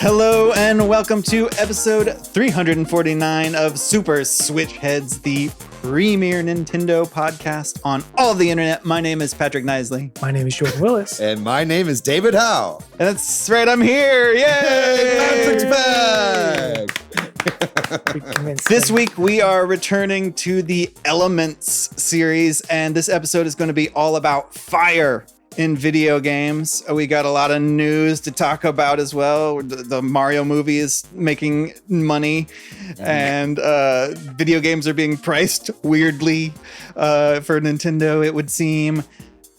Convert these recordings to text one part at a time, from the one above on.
Hello and welcome to episode 349 of Super Switch Heads, the premier Nintendo podcast on all the internet. My name is Patrick Knisley. My name is Jordan Willis. And my name is David Howe. And that's right, I'm here. Yay! Patrick's back! This week we are returning to the Elements series, and this episode is going to be all about fire in video games. We got a lot of news to talk about as well. The Mario movie is making money, and video games are being priced weirdly for Nintendo, it would seem.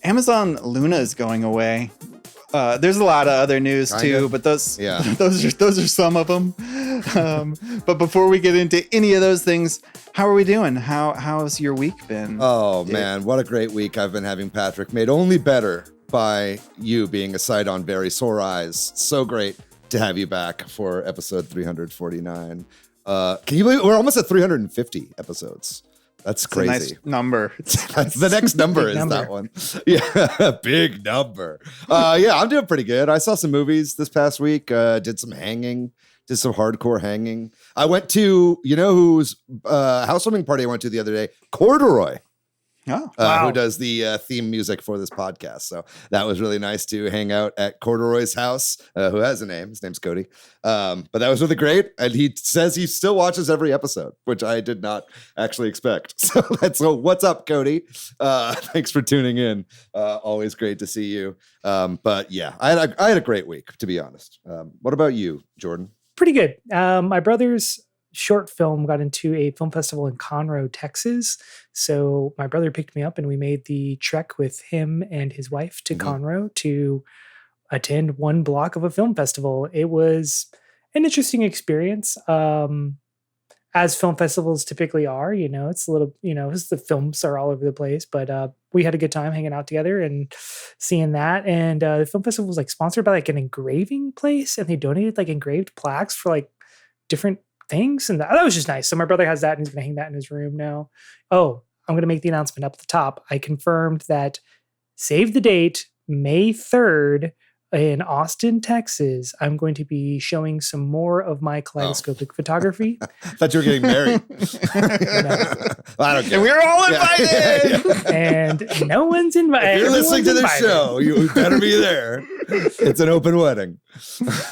Amazon Luna is going away. There's a lot of other news too, but those are some of them. But before we get into any of those things, how are we doing? How's your week been? Oh, Dave? Man, what a great week I've been having, Patrick. Made only better by you being a sight on very sore eyes. So great to have you back for episode 349. Can you believe we're almost at 350 episodes? That's crazy. It's a nice number. That's the next number is that one. Yeah, big number. Yeah, I'm doing pretty good. I saw some movies this past week. Did some hanging. Did some hardcore hanging. I went to, you know whose housewarming party I went to the other day? Corduroy. Oh, wow. Who does the theme music for this podcast. So that was really nice to hang out at Corduroy's house, who has a name. His name's Cody. But that was really great. And he says he still watches every episode, which I did not actually expect. So what's up, Cody? Thanks for tuning in. Always great to see you. But yeah, I had a great week, to be honest. What about you, Jordan? Pretty good. My brother's short film got into a film festival in Conroe, Texas. So my brother picked me up and we made the trek with him and his wife to Conroe to attend one block of a film festival. It was an interesting experience. As film festivals typically are, it's a little, the films are all over the place, but we had a good time hanging out together and seeing that. And the film festival was sponsored by an engraving place, and they donated engraved plaques for different things, and that was just nice. So my brother has that, and he's gonna hang that in his room now. Oh, I'm gonna make the announcement up at the top. I confirmed that save the date, May 3rd in Austin, Texas. I'm going to be showing some more of my kaleidoscopic photography. I thought you were getting married. I don't care. And we're all invited. And no one's invited. If you're listening to this show, you better be there. It's an open wedding.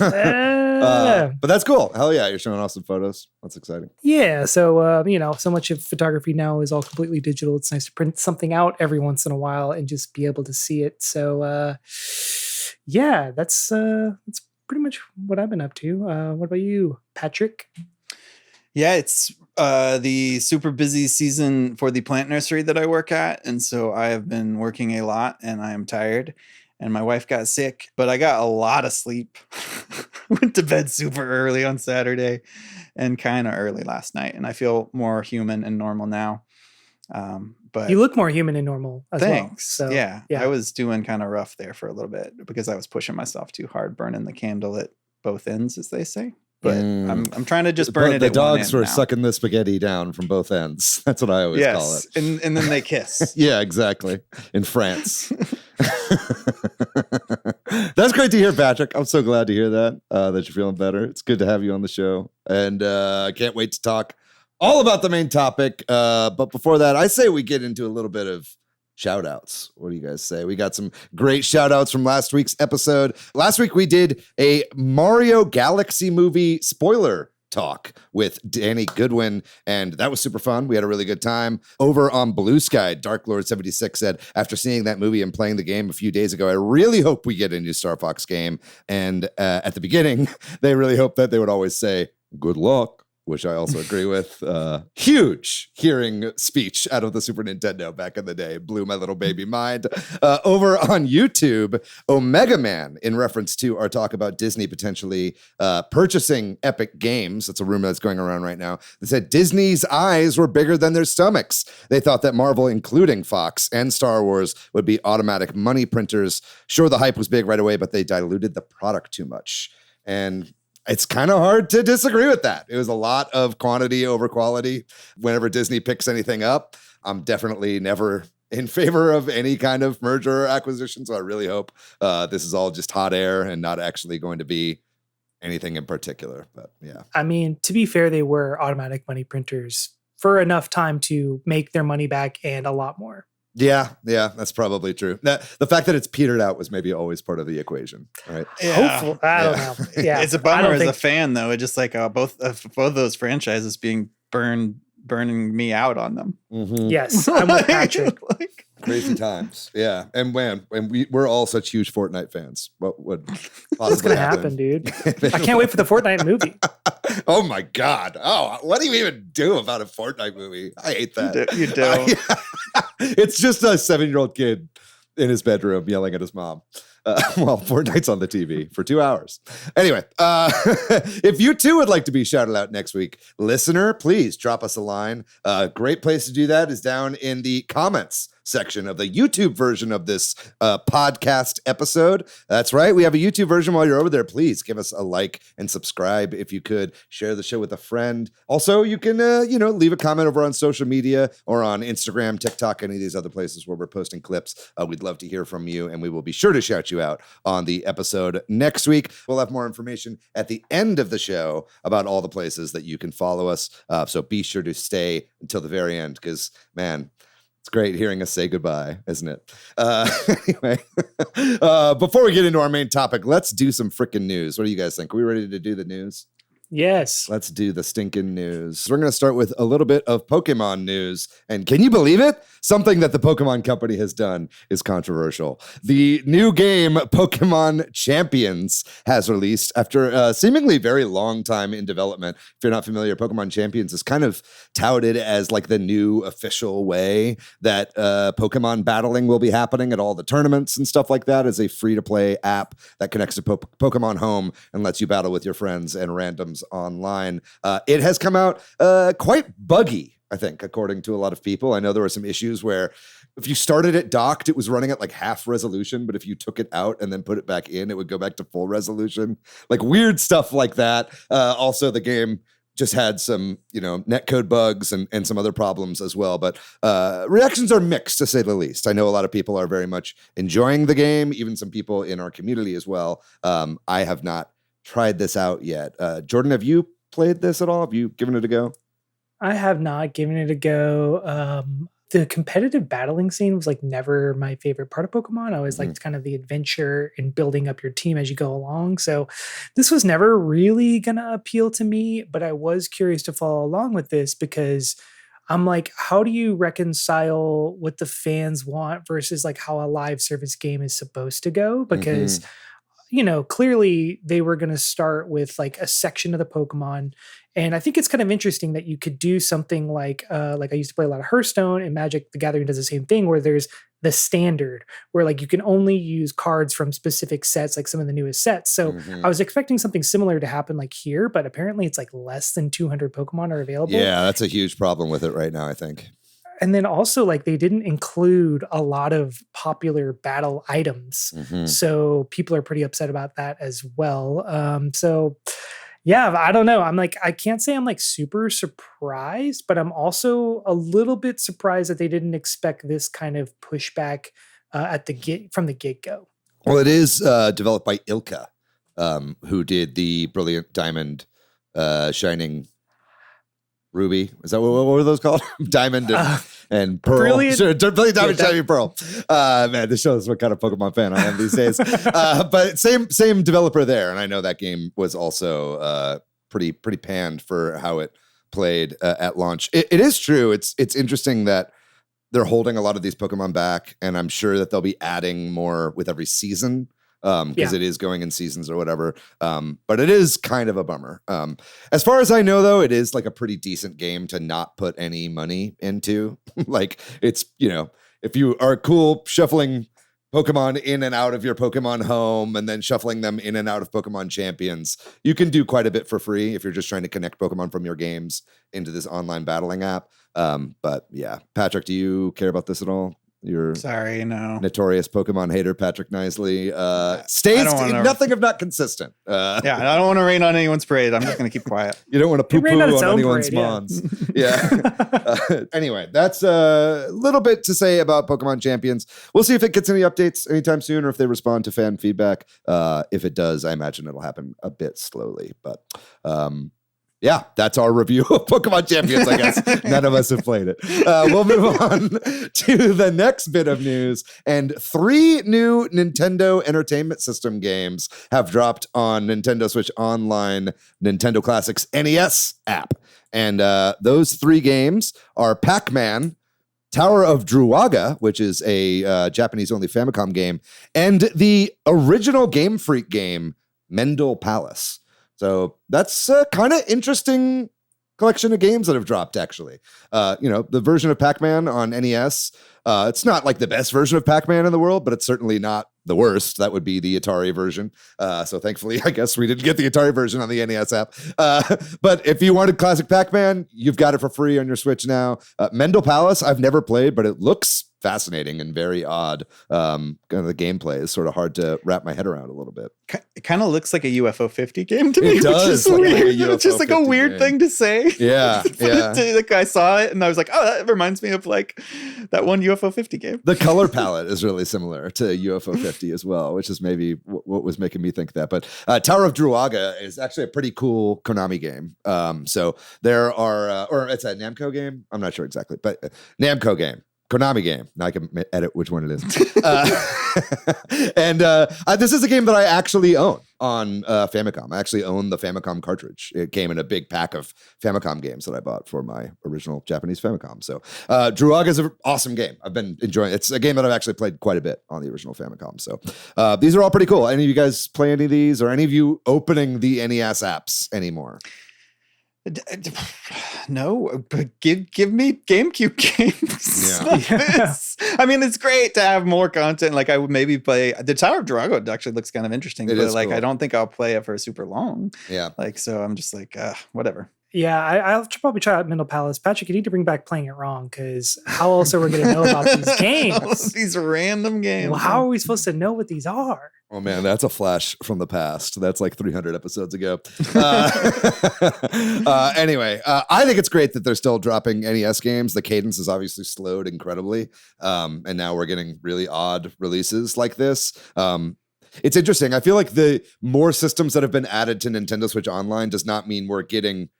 But that's cool. Hell yeah, you're showing off some photos. That's exciting. Yeah, so so much of photography now is all completely digital. It's nice to print something out every once in a while and just be able to see it. So yeah, that's pretty much what I've been up to. What about you, Patrick? Yeah, it's the super busy season for the plant nursery that I work at. And so I have been working a lot and I am tired. And my wife got sick, but I got a lot of sleep. Went to bed super early on Saturday and kind of early last night. And I feel more human and normal now. But you look more human and normal as thanks. well. So, yeah, I was doing kind of rough there for a little bit because I was pushing myself too hard, burning the candle at both ends, as they say. But I'm trying to just burn it. The at one dogs end were now. sucking the spaghetti down from both ends. That's what I always call it. And then they kiss. Yeah, exactly. In France. That's great to hear, Patrick. I'm so glad to hear that you're feeling better. It's good to have you on the show. And I can't wait to talk all about the main topic. But before that, I say we get into a little bit of shout outs. What do you guys say? We got some great shout outs from last week's episode. Last week we did a Mario Galaxy movie spoiler talk with Danny Goodwin, and that was super fun. We had a really good time. Over on Blue Sky, Dark Lord 76 said, after seeing that movie and playing the game a few days ago, I really hope we get a new Star Fox game. And at the beginning, they really hoped that they would always say, good luck, which I also agree with. Huge hearing speech out of the Super Nintendo back in the day. Blew my little baby mind. Over on YouTube, Omega Man, in reference to our talk about Disney potentially purchasing Epic Games, that's a rumor that's going around right now, they said Disney's eyes were bigger than their stomachs. They thought that Marvel, including Fox and Star Wars, would be automatic money printers. Sure, the hype was big right away, but they diluted the product too much. And it's kind of hard to disagree with that. It was a lot of quantity over quality. Whenever Disney picks anything up, I'm definitely never in favor of any kind of merger or acquisition. So I really hope this is all just hot air and not actually going to be anything in particular, but yeah. I mean, to be fair, they were automatic money printers for enough time to make their money back and a lot more. Yeah, that's probably true. The fact that it's petered out was maybe always part of the equation, right? Yeah. Hopefully, I don't know. Yeah, It's a bummer as a fan, though. It just like both those franchises being burning me out on them. Mm-hmm. Yes, I'm with Patrick. Crazy times. Yeah. And we're all such huge Fortnite fans. What would What's going to happen, dude? I can't wait for the Fortnite movie. Oh my God. Oh, what do you even do about a Fortnite movie? I hate that. You do. It's just a 7-year-old kid in his bedroom yelling at his mom. Well, Fortnite's on the TV for 2 hours. Anyway, if you too would like to be shouted out next week, listener, please drop us a line. Great place to do that is down in the comments section of the YouTube version of this podcast episode. That's right. We have a YouTube version. While you're over there, please give us a like and subscribe if you could. Share the show with a friend. Also, you can, leave a comment over on social media or on Instagram, TikTok, any of these other places where we're posting clips. We'd love to hear from you, and we will be sure to shout you out on the episode next week. We'll have more information at the end of the show about all the places that you can follow us. So be sure to stay until the very end because, man, it's great hearing us say goodbye, isn't it? Anyway, before we get into our main topic, let's do some freaking news. What do you guys think? Are we ready to do the news? Yes. Let's do the stinking news. We're going to start with a little bit of Pokemon news. And can you believe it? Something that the Pokemon Company has done is controversial. The new game, Pokemon Champions, has released after a seemingly very long time in development. If you're not familiar, Pokemon Champions is kind of touted as like the new official way that Pokemon battling will be happening at all the tournaments and stuff like that, as a free-to-play app that connects to Pokemon Home and lets you battle with your friends and randoms online. It has come out quite buggy, I think, according to a lot of people. I know there were some issues where if you started it docked, it was running at like half resolution, but if you took it out and then put it back in, it would go back to full resolution. Like weird stuff like that. Also, the game just had some, netcode bugs and some other problems as well. But reactions are mixed, to say the least. I know a lot of people are very much enjoying the game, even some people in our community as well. I have not tried this out yet. Jordan, have you played this at all? Have you given it a go? I have not given it a go. The competitive battling scene was like never my favorite part of Pokemon. I always liked kind of the adventure and building up your team as you go along. So this was never really going to appeal to me, but I was curious to follow along with this because I'm like, how do you reconcile what the fans want versus like how a live service game is supposed to go? Because clearly they were going to start with like a section of the Pokemon. And I think it's kind of interesting that you could do something like I used to play a lot of Hearthstone, and Magic the Gathering does the same thing where there's the standard where like you can only use cards from specific sets, like some of the newest sets. So I was expecting something similar to happen like here, but apparently it's like less than 200 Pokemon are available. Yeah, that's a huge problem with it right now, I think. And then also like they didn't include a lot of popular battle items. So people are pretty upset about that as well. So yeah, I don't know. I'm like, I can't say I'm like super surprised, but I'm also a little bit surprised that they didn't expect this kind of pushback from the get-go. Well, it is developed by Ilka, who did the Brilliant Diamond, Shining Ruby. Is that what were those called? Diamond and Pearl. Brilliant. Sure, Brilliant Diamond, Shining Pearl. Man, this shows what kind of Pokemon fan I am these days. But same developer there, and I know that game was also pretty panned for how it played at launch. It is true. It's interesting that they're holding a lot of these Pokemon back, and I'm sure that they'll be adding more with every season. Because it is going in seasons or whatever. But it is kind of a bummer. As far as I know, though, it is like a pretty decent game to not put any money into. Like it's, if you are cool shuffling Pokemon in and out of your Pokemon Home and then shuffling them in and out of Pokemon Champions, you can do quite a bit for free if you're just trying to connect Pokemon from your games into this online battling app. But yeah, Patrick, do you care about this at all? Your Sorry, no. notorious Pokemon hater, Patrick Knisley, I stays don't wanna- nothing if not consistent. Yeah, I don't want to rain on anyone's parade. I'm just going to keep quiet. You don't want to It ran poo-poo on its on own anyone's parade, yeah. mons. Yeah. Anyway, that's a little bit to say about Pokemon Champions. We'll see if it gets any updates anytime soon or if they respond to fan feedback. If it does, I imagine it'll happen a bit slowly. But yeah, that's our review of Pokemon Champions, I guess. None of us have played it. We'll move on to the next bit of news. And 3 new Nintendo Entertainment System games have dropped on Nintendo Switch Online Nintendo Classics NES app. And those 3 games are Pac-Man, Tower of Druaga, which is a Japanese-only Famicom game, and the original Game Freak game, Mendel Palace. So that's a kind of interesting collection of games that have dropped, actually. The version of Pac-Man on NES, it's not like the best version of Pac-Man in the world, but it's certainly not the worst. That would be the Atari version. So thankfully, I guess we didn't get the Atari version on the NES app. But if you wanted classic Pac-Man, you've got it for free on your Switch now. Mendel Palace, I've never played, but it looks fascinating and very odd. Kind of the gameplay is sort of hard to wrap my head around a little bit. It kind of looks like a UFO 50 game to me. It does which is look like a weird. UFO It's just like a 50 weird game. thing to say. Yeah, yeah. Like I saw it and I was like, oh, that reminds me of like that one UFO 50 game. The color palette is really similar to UFO 50 as well, which is maybe what was making me think that. But Tower of Druaga is actually a pretty cool Konami game. So there are, or it's a Namco game. I'm not sure exactly, but Namco game. Konami game. Now I can edit which one it is. And this is a game that I actually own on Famicom. I actually own the Famicom cartridge. It came in a big pack of Famicom games that I bought for my original Japanese Famicom. So Druaga is an awesome game. I've been enjoying it. It's a game that I've actually played quite a bit on the original Famicom. So these are all pretty cool. Any of you guys play any of these, or any of you opening the NES apps anymore? No, but give me GameCube games. Yeah. Like this. I mean, it's great to have more content. Like I would maybe play the Tower of Drago. It actually looks kind of interesting, It but is like cool. I don't think I'll play it for super long. Yeah. Like so, I'm just like whatever. Yeah, I'll probably try out Mendel Palace. Patrick, you need to bring back Playing It Wrong, because how else are we going to know about these games? These random games. Well, how are we supposed to know what these are? Oh man, that's a flash from the past. That's like 300 episodes ago. Anyway, I think it's great that they're still dropping NES games. The cadence has obviously slowed incredibly, and now we're getting really odd releases like this. It's interesting. I feel like the more systems that have been added to Nintendo Switch Online does not mean we're getting,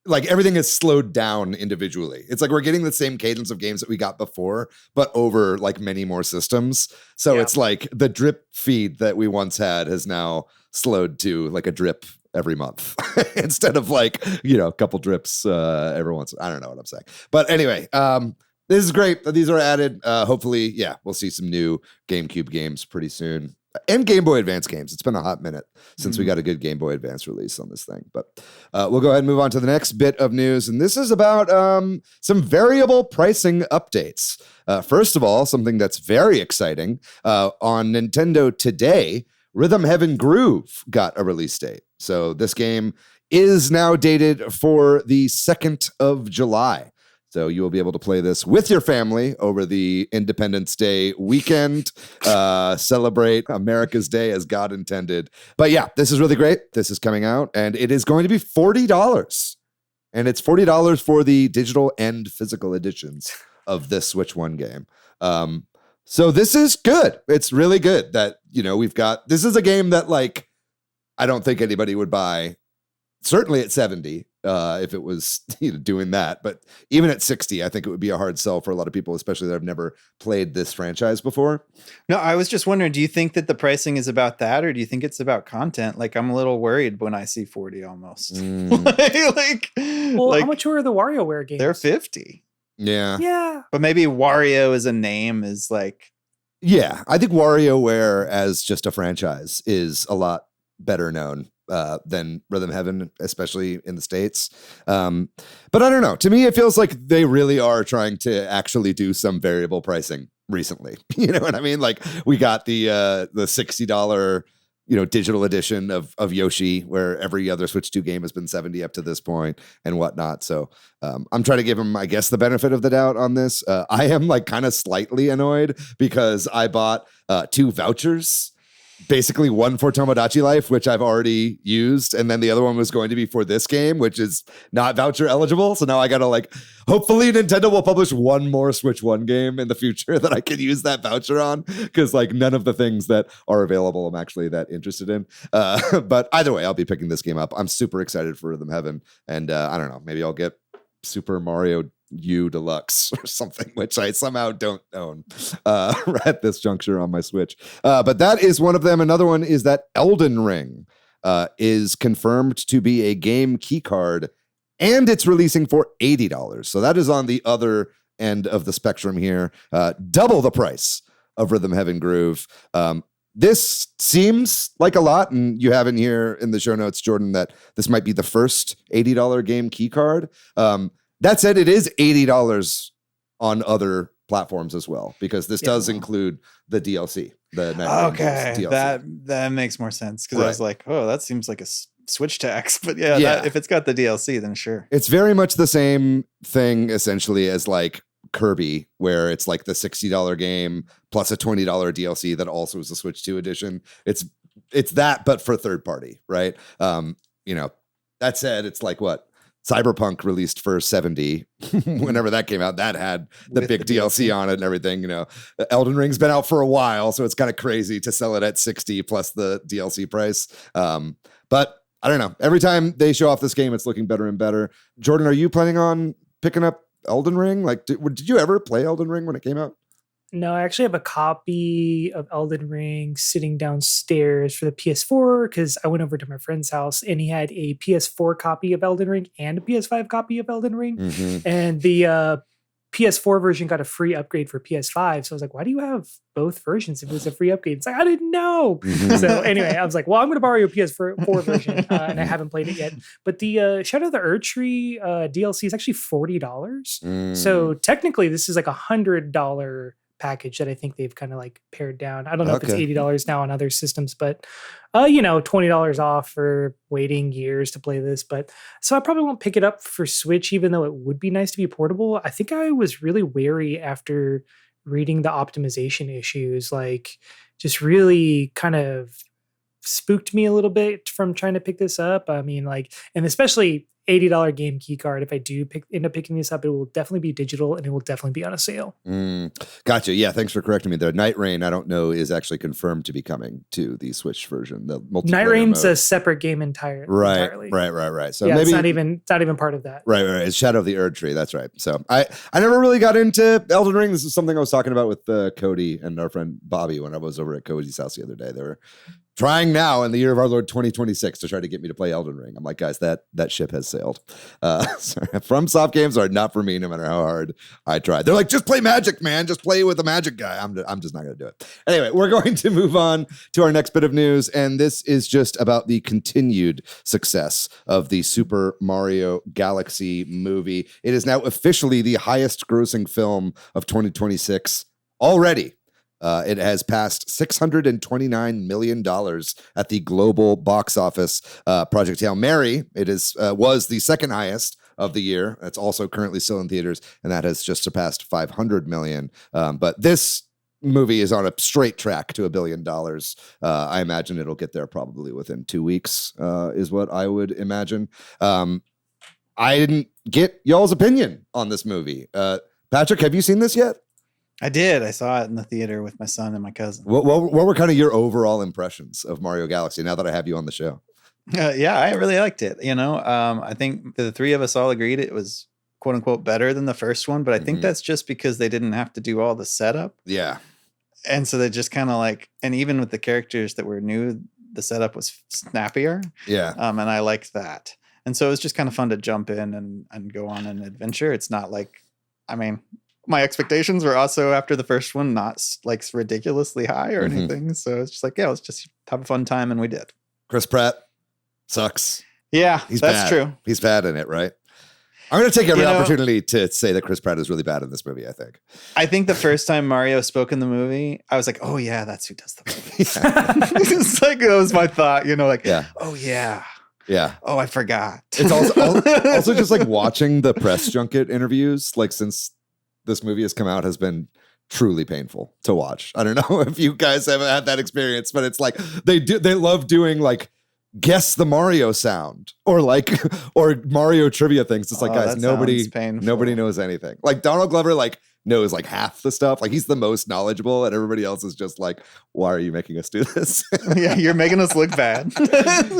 like, everything is slowed down individually. It's like we're getting the same cadence of games that we got before, but over like many more systems. So Yeah. it's like the drip feed that we once had has now slowed to like a drip every month instead of like, a couple drips every once. I don't know what I'm saying. But anyway, this is great that these are added. Hopefully, we'll see some new GameCube games pretty soon. And Game Boy Advance games. It's been a hot minute since we got a good Game Boy Advance release on this thing. But we'll go ahead and move on to the next bit of news. And this is about some variable pricing updates. First of all, something that's very exciting. On Nintendo Today, Rhythm Heaven Groove got a release date. So this game is now dated for the 2nd of July. So you will be able to play this with your family over the Independence Day weekend, celebrate America's Day as God intended. But yeah, this is really great. This is coming out, and it is going to be $40. And it's $40 for the digital and physical editions of this Switch 1 game. So this is good. It's really good that, we've got, this is a game that, like, I don't think anybody would buy, certainly at 70. If it was doing that, but even at 60, I think it would be a hard sell for a lot of people, especially that have never played this franchise before. No, I was just wondering, do you think that the pricing is about that, or do you think it's about content? Like, I'm a little worried when I see 40 almost. Well, how much were the WarioWare games? They're 50. Yeah. Yeah. But maybe Wario as a name is like. Yeah. I think WarioWare as just a franchise is a lot better known than Rhythm Heaven, especially in the States. But I don't know. To me, it feels like they really are trying to actually do some variable pricing recently. You know what I mean? Like, we got the $60, digital edition of Yoshi, where every other Switch 2 game has been 70 up to this point and whatnot. So I'm trying to give him, I guess, the benefit of the doubt on this. I am like kind of slightly annoyed because I bought 2 vouchers. Basically one for Tomodachi Life, which I've already used, and then the other one was going to be for this game, which is not voucher eligible. So now I gotta hopefully Nintendo will publish one more Switch 1 game in the future that I can use that voucher on, because none of the things that are available I'm actually that interested in. But either way, I'll be picking this game up. I'm super excited for Rhythm Heaven, and I don't know, maybe I'll get Super Mario U Deluxe or something, which I somehow don't own at this juncture on my Switch. But that is one of them. Another one is that Elden Ring is confirmed to be a game key card, and it's releasing for $80. So that is on the other end of the spectrum here. Double the price of Rhythm Heaven Groove. This seems like a lot, and you have in here in the show notes, Jordan, that this might be the first $80 game key card. That said, it is $80 on other platforms as well, because this does include the DLC. The DLC. That makes more sense, because I was like, oh, that seems like a Switch tax, but if it's got the DLC, then sure. It's very much the same thing essentially as Kirby, where it's the $60 game plus a $20 DLC that also is a Switch 2 edition. It's that, but for third party, right? That said, it's what Cyberpunk released for $70 whenever that came out. That had the big DLC on it and everything. Elden Ring's been out for a while, so it's kind of crazy to sell it at $60 plus the DLC price. But I don't know. Every time they show off this game, it's looking better and better. Jordan, are you planning on picking up Elden Ring? Did you ever play Elden Ring when it came out? No, I actually have a copy of Elden Ring sitting downstairs for the PS4, because I went over to my friend's house and he had a PS4 copy of Elden Ring and a PS5 copy of Elden Ring. Mm-hmm. And the PS4 version got a free upgrade for PS5. So I was like, why do you have both versions if it was a free upgrade? It's like, I didn't know. Mm-hmm. So anyway, I was like, well, I'm going to borrow your PS4 version. And I haven't played it yet. But the Shadow of the Erdtree DLC is actually $40. So technically this is $100 package that I think they've kind of pared down. I don't know if it's $80 now on other systems, but $20 off for waiting years to play this. But so I probably won't pick it up for Switch, even though it would be nice to be portable. I think I was really wary after reading the optimization issues, just really kind of spooked me a little bit from trying to pick this up. I mean, and especially $80 game key card. If I do end up picking this up, it will definitely be digital and it will definitely be on a sale. Gotcha. Yeah, thanks for correcting me there. Night Rain, I don't know, is actually confirmed to be coming to the Switch version. The Night Rain's a separate game entirely. Right. So yeah, maybe it's not even part of that. Right. It's Shadow of the Erdtree. That's right. So I never really got into Elden Ring. This is something I was talking about with Cody and our friend Bobby when I was over at Cody's house the other day. They were trying now in the year of our Lord 2026 to try to get me to play Elden Ring. I'm like, guys, that ship has sailed. FromSoft games are not for me, no matter how hard I try. They're like, just play Magic, man. Just play with the Magic guy. I'm just not going to do it. Anyway, we're going to move on to our next bit of news, and this is just about the continued success of the Super Mario Galaxy movie. It is now officially the highest grossing film of 2026 already. It has passed $629 million at the global box office. Project Hail Mary, was the second highest of the year. That's also currently still in theaters, and that has just surpassed $500 million. But this movie is on a straight track to $1 billion. I imagine it'll get there probably within 2 weeks, is what I would imagine. I didn't get y'all's opinion on this movie. Patrick, have you seen this yet? I did. I saw it in the theater with my son and my cousin. What were kind of your overall impressions of Mario Galaxy now that I have you on the show? Yeah, I really liked it. I think the three of us all agreed it was quote unquote better than the first one, but I think that's just because they didn't have to do all the setup. Yeah. And so they just kind of and even with the characters that were new, the setup was snappier. Yeah. And I liked that. And so it was just kind of fun to jump in and go on an adventure. It's not my expectations were also after the first one not ridiculously high or anything. So it's just let's just have a fun time, and we did. Chris Pratt sucks. Yeah, that's true. He's bad in it, right? I'm going to take every You know- opportunity to say that Chris Pratt is really bad in this movie, I think. I think the first time Mario spoke in the movie, I was like, oh yeah, that's who does the movie. It's like, that was my thought, like, Yeah. oh yeah. Yeah. Oh, I forgot. It's also just like watching the press junket interviews, like since this movie has come out, has been truly painful to watch. I don't know if you guys have had that experience, but it's like they love doing like guess the Mario sound or Mario trivia things. It's like, guys, that nobody sounds painful. knows anything. Like Donald Glover knows like half the stuff. Like he's the most knowledgeable, and everybody else is just like, why are you making us do this? Yeah, you're making us look bad.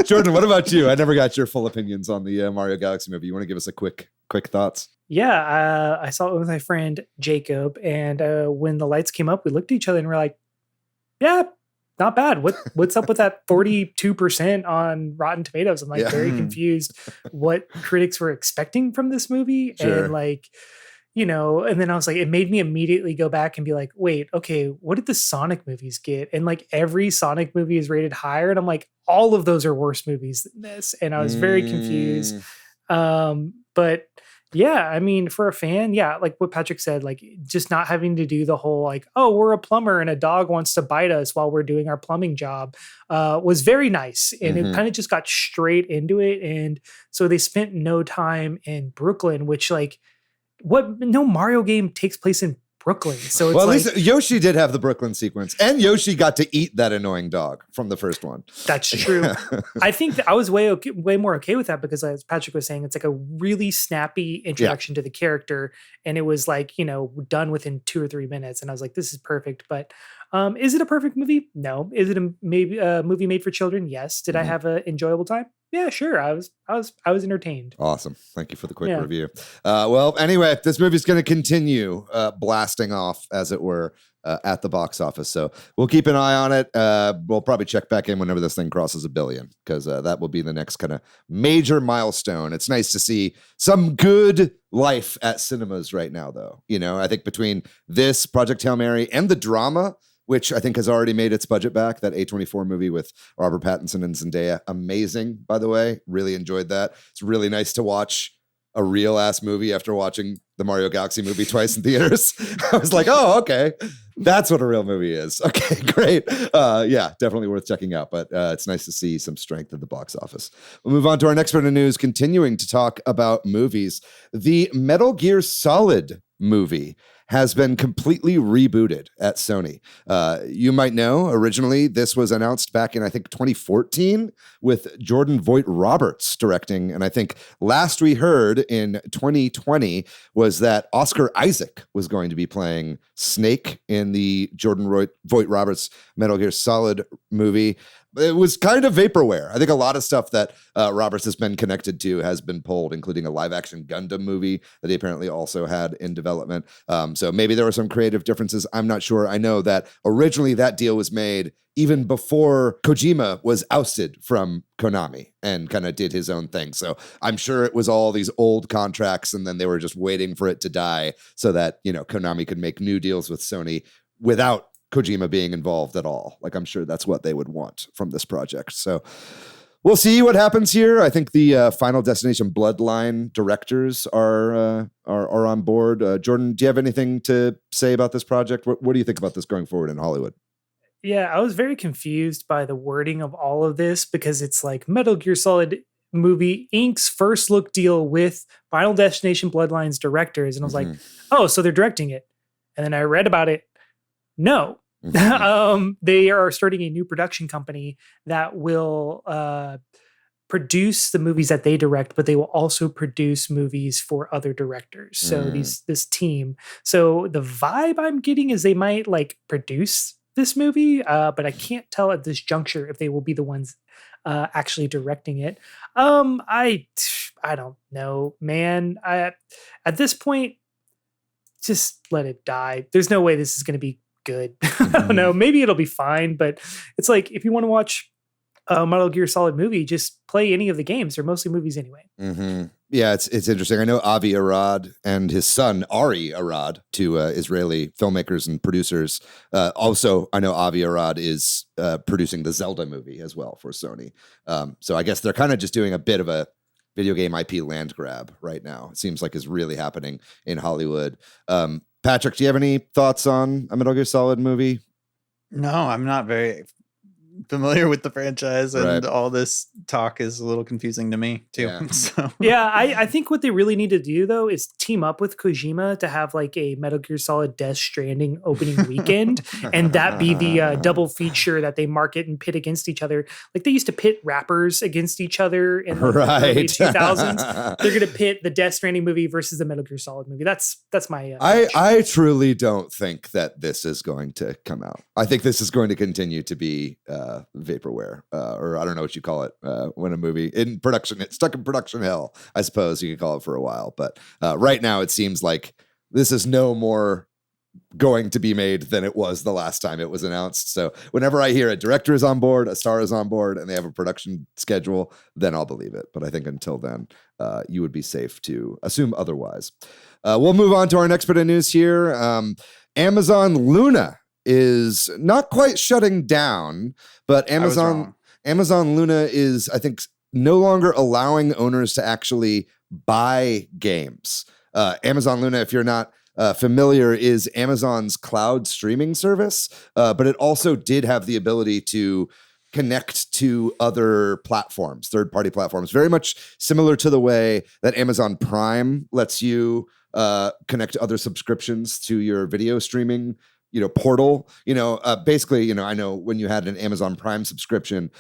Jordan, what about you? I never got your full opinions on the Mario Galaxy movie. You want to give us a quick thoughts? Yeah, I saw it with my friend Jacob, and when the lights came up, we looked at each other and we're like, "Yeah, not bad. What's up with that 42% on Rotten Tomatoes?" I'm like very confused what critics were expecting from this movie, Sure. and and then I was like, it made me immediately go back and be like, wait, okay, what did the Sonic movies get? And like every Sonic movie is rated higher, and I'm like, all of those are worse movies than this, and I was very confused. But yeah, I mean, for a fan, yeah, like what Patrick said, like just not having to do the whole like, oh, we're a plumber and a dog wants to bite us while we're doing our plumbing job, was very nice. And it kind of just got straight into it. And so they spent no time in Brooklyn, which no Mario game takes place in Brooklyn. So it's at least Yoshi did have the Brooklyn sequence, and Yoshi got to eat that annoying dog from the first one. That's true. I think that I was way more okay with that because, as Patrick was saying, it's like a really snappy introduction to the character, and it was like done within 2 or 3 minutes, and I was like, this is perfect. But is it a perfect movie? No. Is it a movie made for children? Yes. Did I have an enjoyable time? Yeah, sure. I was entertained. Awesome. Thank you for the quick review. Well, anyway, this movie's going to continue blasting off, as it were, at the box office. So we'll keep an eye on it. We'll probably check back in whenever this thing crosses 1 billion, because that will be the next kind of major milestone. It's nice to see some good life at cinemas right now, though. I think between this, Project Hail Mary, and the drama, which I think has already made its budget back, that A24 movie with Robert Pattinson and Zendaya. Amazing, by the way. Really enjoyed that. It's really nice to watch a real ass movie after watching the Mario Galaxy movie twice in theaters. I was like, oh, okay. That's what a real movie is. Okay, great. Yeah, definitely worth checking out. But it's nice to see some strength at the box office. We'll move on to our next bit of news, continuing to talk about movies. The Metal Gear Solid movie has been completely rebooted at Sony. You might know, originally, this was announced back in, I think, 2014 with Jordan Vogt-Roberts directing. And I think last we heard in 2020 was that Oscar Isaac was going to be playing Snake in the Jordan Vogt-Roberts Metal Gear Solid movie. It was kind of vaporware. I think a lot of stuff that Roberts has been connected to has been pulled, including a live-action Gundam movie that he apparently also had in development. So maybe there were some creative differences. I'm not sure. I know that originally that deal was made even before Kojima was ousted from Konami and kind of did his own thing. So I'm sure it was all these old contracts, and then they were just waiting for it to die so that, Konami could make new deals with Sony without Kojima being involved at all. Like, I'm sure that's what they would want from this project. So we'll see what happens here. I think the Final Destination Bloodline directors are on board. Jordan, do you have anything to say about this project? What do you think about this going forward in Hollywood? Yeah, I was very confused by the wording of all of this because it's like Metal Gear Solid movie Inc.'s first look deal with Final Destination Bloodlines directors. And I was like, oh, so they're directing it. And then I read about it. No. They are starting a new production company that will produce the movies that they direct, but they will also produce movies for other directors. So this team. So the vibe I'm getting is they might produce this movie, but I can't tell at this juncture if they will be the ones actually directing it. I don't know, man. At this point, just let it die. There's no way this is going to be good. I don't know. Maybe it'll be fine, but it's like if you want to watch a Metal Gear Solid movie, just play any of the games. They're mostly movies anyway. Yeah, it's interesting. I know Avi Arad and his son Ari Arad, two Israeli filmmakers and producers. Also, I know Avi Arad is producing the Zelda movie as well for Sony. So I guess they're kind of just doing a bit of a video game IP land grab right now. It seems like is really happening in Hollywood. Patrick, do you have any thoughts on a Metal Gear Solid movie? No, I'm not very familiar with the franchise, and all this talk is a little confusing to me too. Yeah. So I think what they really need to do though is team up with Kojima to have like a Metal Gear Solid Death Stranding opening weekend, and that be the double feature that they market and pit against each other. Like they used to pit rappers against each other in like, the early 2000s. They're gonna pit the Death Stranding movie versus the Metal Gear Solid movie. That's my. I truly don't think that this is going to come out. I think this is going to continue to be vaporware, or I don't know what you call it when a movie in production, it's stuck in production hell, I suppose you could call it for a while. But right now it seems like this is no more going to be made than it was the last time it was announced. So whenever I hear a director is on board, a star is on board, and they have a production schedule, then I'll believe it. But I think until then, you would be safe to assume otherwise. We'll move on to our next bit of news here. Amazon Luna is not quite shutting down, but Amazon Luna is, I think, no longer allowing owners to actually buy games. Amazon Luna, if you're not familiar, is Amazon's cloud streaming service, but it also did have the ability to connect to other platforms, third-party platforms, very much similar to the way that Amazon Prime lets you connect to other subscriptions to your video streaming portal. Basically, I know when you had an Amazon Prime subscription,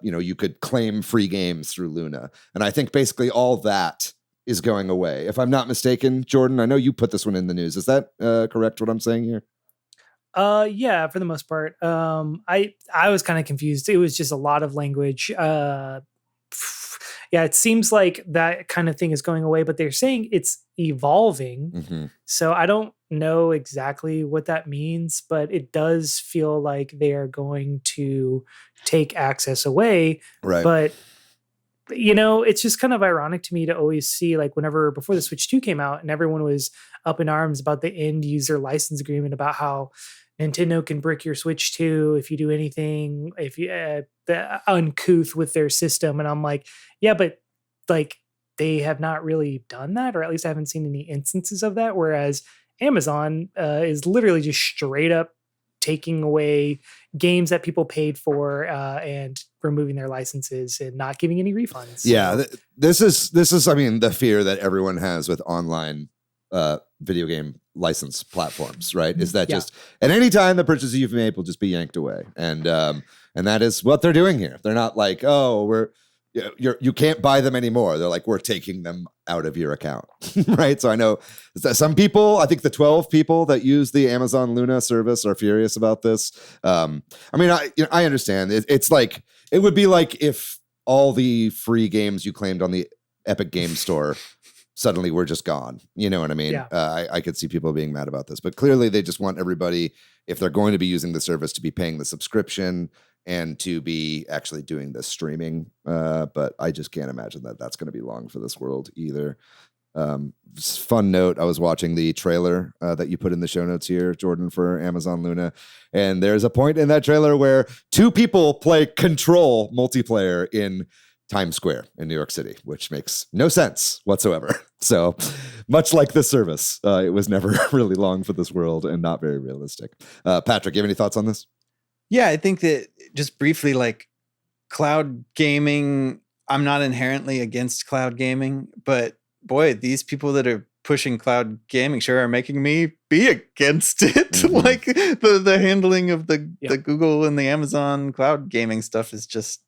you could claim free games through Luna. And I think basically all that is going away. If I'm not mistaken, Jordan, I know you put this one in the news. Is that correct, what I'm saying here? Yeah, for the most part. I was kind of confused. It was just a lot of language. Yeah, it seems like that kind of thing is going away, but they're saying it's evolving. Mm-hmm. So I don't know exactly what that means, but it does feel like they are going to take access away. Right. But it's just kind of ironic to me to always see, like, before the Switch 2 came out and everyone was up in arms about the end user license agreement, about how Nintendo can brick your Switch 2 if you do anything, if you the uncouth with their system. And I'm like, yeah, but like they have not really done that, or at least I haven't seen any instances of that. Whereas Amazon is literally just straight up taking away games that people paid for and removing their licenses and not giving any refunds. Yeah, this is, I mean, the fear that everyone has with online video game license platforms, right? Is that just at any time the purchase you've made will just be yanked away, and that is what they're doing here. They're not like, oh, you can't buy them anymore. They're like, we're taking them out of your account, right? So I know that some people, I think the 12 people that use the Amazon Luna service are furious about this. I mean, I understand. It's like, it would be like if all the free games you claimed on the Epic Game Store suddenly were just gone. You know what I mean? Yeah. I could see people being mad about this, but clearly they just want everybody, if they're going to be using the service, to be paying the subscription and to be actually doing the streaming. But I just can't imagine that that's going to be long for this world either. Fun note, I was watching the trailer that you put in the show notes here, Jordan, for Amazon Luna. And there's a point in that trailer where two people play Control multiplayer in Times Square in New York City, which makes no sense whatsoever. So much like this service, it was never really long for this world and not very realistic. Patrick, you have any thoughts on this? Yeah, I think that just briefly, like cloud gaming, I'm not inherently against cloud gaming, but boy, these people that are pushing cloud gaming sure are making me be against it. Mm-hmm. Like the handling of the Google and the Amazon cloud gaming stuff is just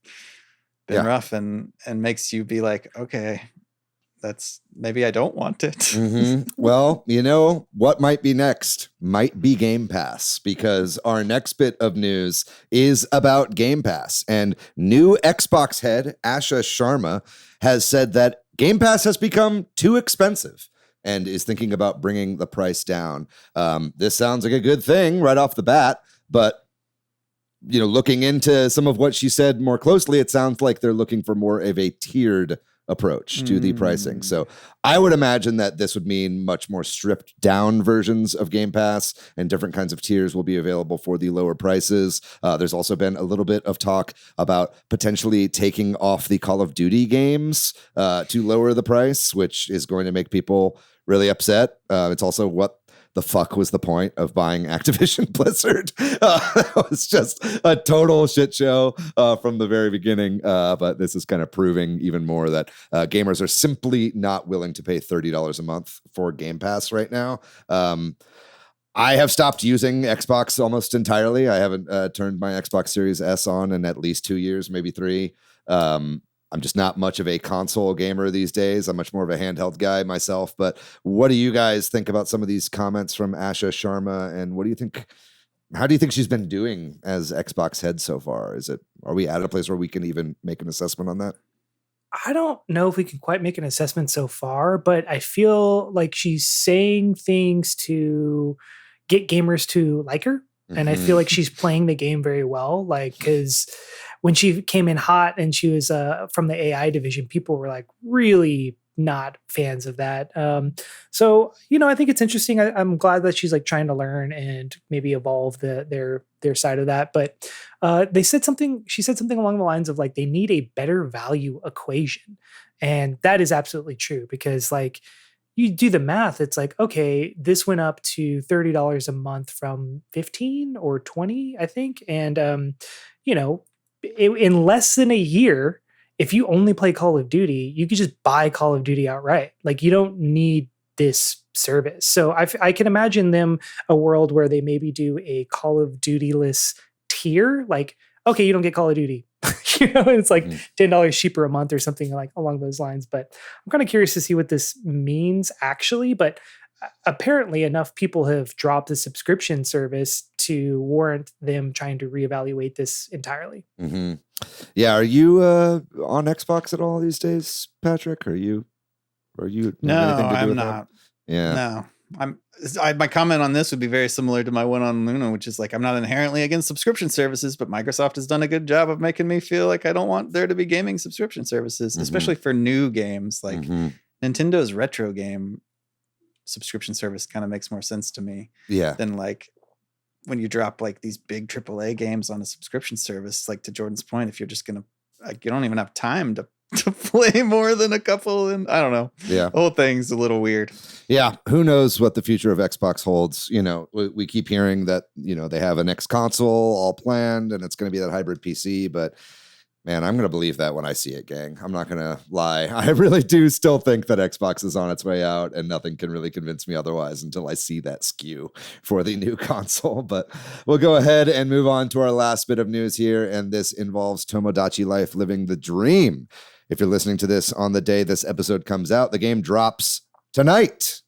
been rough and makes you be like, okay, that's maybe I don't want it. Mm-hmm. Well, what might be next might be Game Pass, because our next bit of news is about Game Pass. And new Xbox head Asha Sharma has said that Game Pass has become too expensive and is thinking about bringing the price down. This sounds like a good thing right off the bat, but looking into some of what she said more closely, it sounds like they're looking for more of a tiered approach to the pricing. So I would imagine that this would mean much more stripped down versions of Game Pass, and different kinds of tiers will be available for the lower prices. There's also been a little bit of talk about potentially taking off the Call of Duty games to lower the price, which is going to make people really upset. It's also what the fuck was the point of buying Activision Blizzard? That was just a total shit show from the very beginning. But this is kind of proving even more that gamers are simply not willing to pay $30 a month for Game Pass right now. I have stopped using Xbox almost entirely. I haven't turned my Xbox Series S on in at least 2 years, maybe 3. I'm just not much of a console gamer these days. I'm much more of a handheld guy myself. But what do you guys think about some of these comments from Asha Sharma? And what do you think? How do you think she's been doing as Xbox head so far? Are we at a place where we can even make an assessment on that? I don't know if we can quite make an assessment so far, but I feel like she's saying things to get gamers to like her. And I feel like she's playing the game very well. Like, because when she came in hot and she was from the AI division, people were like really not fans of that. So, I think it's interesting. I'm glad that she's like trying to learn and maybe evolve their side of that. But she said something along the lines of like, they need a better value equation. And that is absolutely true, because like, you do the math, it's like, okay, this went up to $30 a month from 15 or 20, I think. And, in less than a year, if you only play Call of Duty, you could just buy Call of Duty outright. Like, you don't need this service. So I can imagine a world where they maybe do a Call of Duty-less tier. Like, okay, you don't get Call of Duty. It's like $10 cheaper a month or something like along those lines. But I'm kind of curious to see what this means actually. But apparently enough people have dropped the subscription service to warrant them trying to reevaluate this entirely. Mm-hmm. Yeah. Are you on Xbox at all these days, Patrick? Are you? No, I'm not. That? Yeah. No. My comment on this would be very similar to my one on Luna, which is like, I'm not inherently against subscription services, but Microsoft has done a good job of making me feel like I don't want there to be gaming subscription services, especially for new games. Like Nintendo's retro game subscription service kind of makes more sense to me than like when you drop like these big AAA games on a subscription service. Like, to Jordan's point, if you're just going to, like, you don't even have time to play more than a couple, and I don't know. Yeah. The whole thing's a little weird. Yeah. Who knows what the future of Xbox holds? We keep hearing that, they have a next console all planned and it's going to be that hybrid PC, but man, I'm going to believe that when I see it, gang. I'm not going to lie. I really do still think that Xbox is on its way out, and nothing can really convince me otherwise until I see that SKU for the new console. But we'll go ahead and move on to our last bit of news here, and this involves Tomodachi Life Living the Dream. If you're listening to this on the day this episode comes out, the game drops tonight.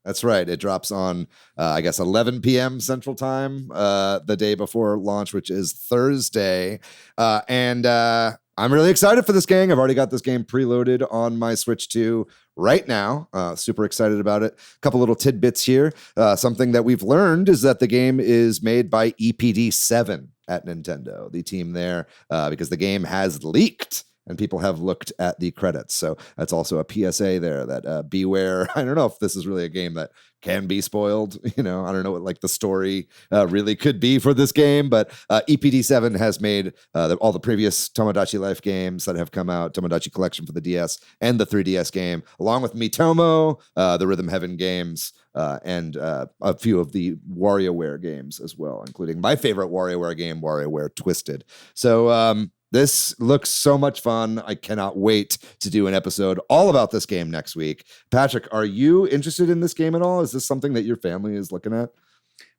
That's right. It drops on, 11 p.m. Central Time, the day before launch, which is Thursday. And I'm really excited for this game. I've already got this game preloaded on my Switch 2 right now. Super excited about it. A couple little tidbits here. Something that we've learned is that the game is made by EPD7 at Nintendo, the team there, because the game has leaked. And people have looked at the credits. So that's also a PSA there that beware. I don't know if this is really a game that can be spoiled. I don't know what like the story really could be for this game. But EPD7 has made all the previous Tomodachi Life games that have come out, Tomodachi Collection for the DS and the 3DS game, along with Miitomo, the Rhythm Heaven games, and a few of the WarioWare games as well, including my favorite WarioWare game, WarioWare Twisted. So this looks so much fun. I cannot wait to do an episode all about this game next week. Patrick, are you interested in this game at all? Is this something that your family is looking at?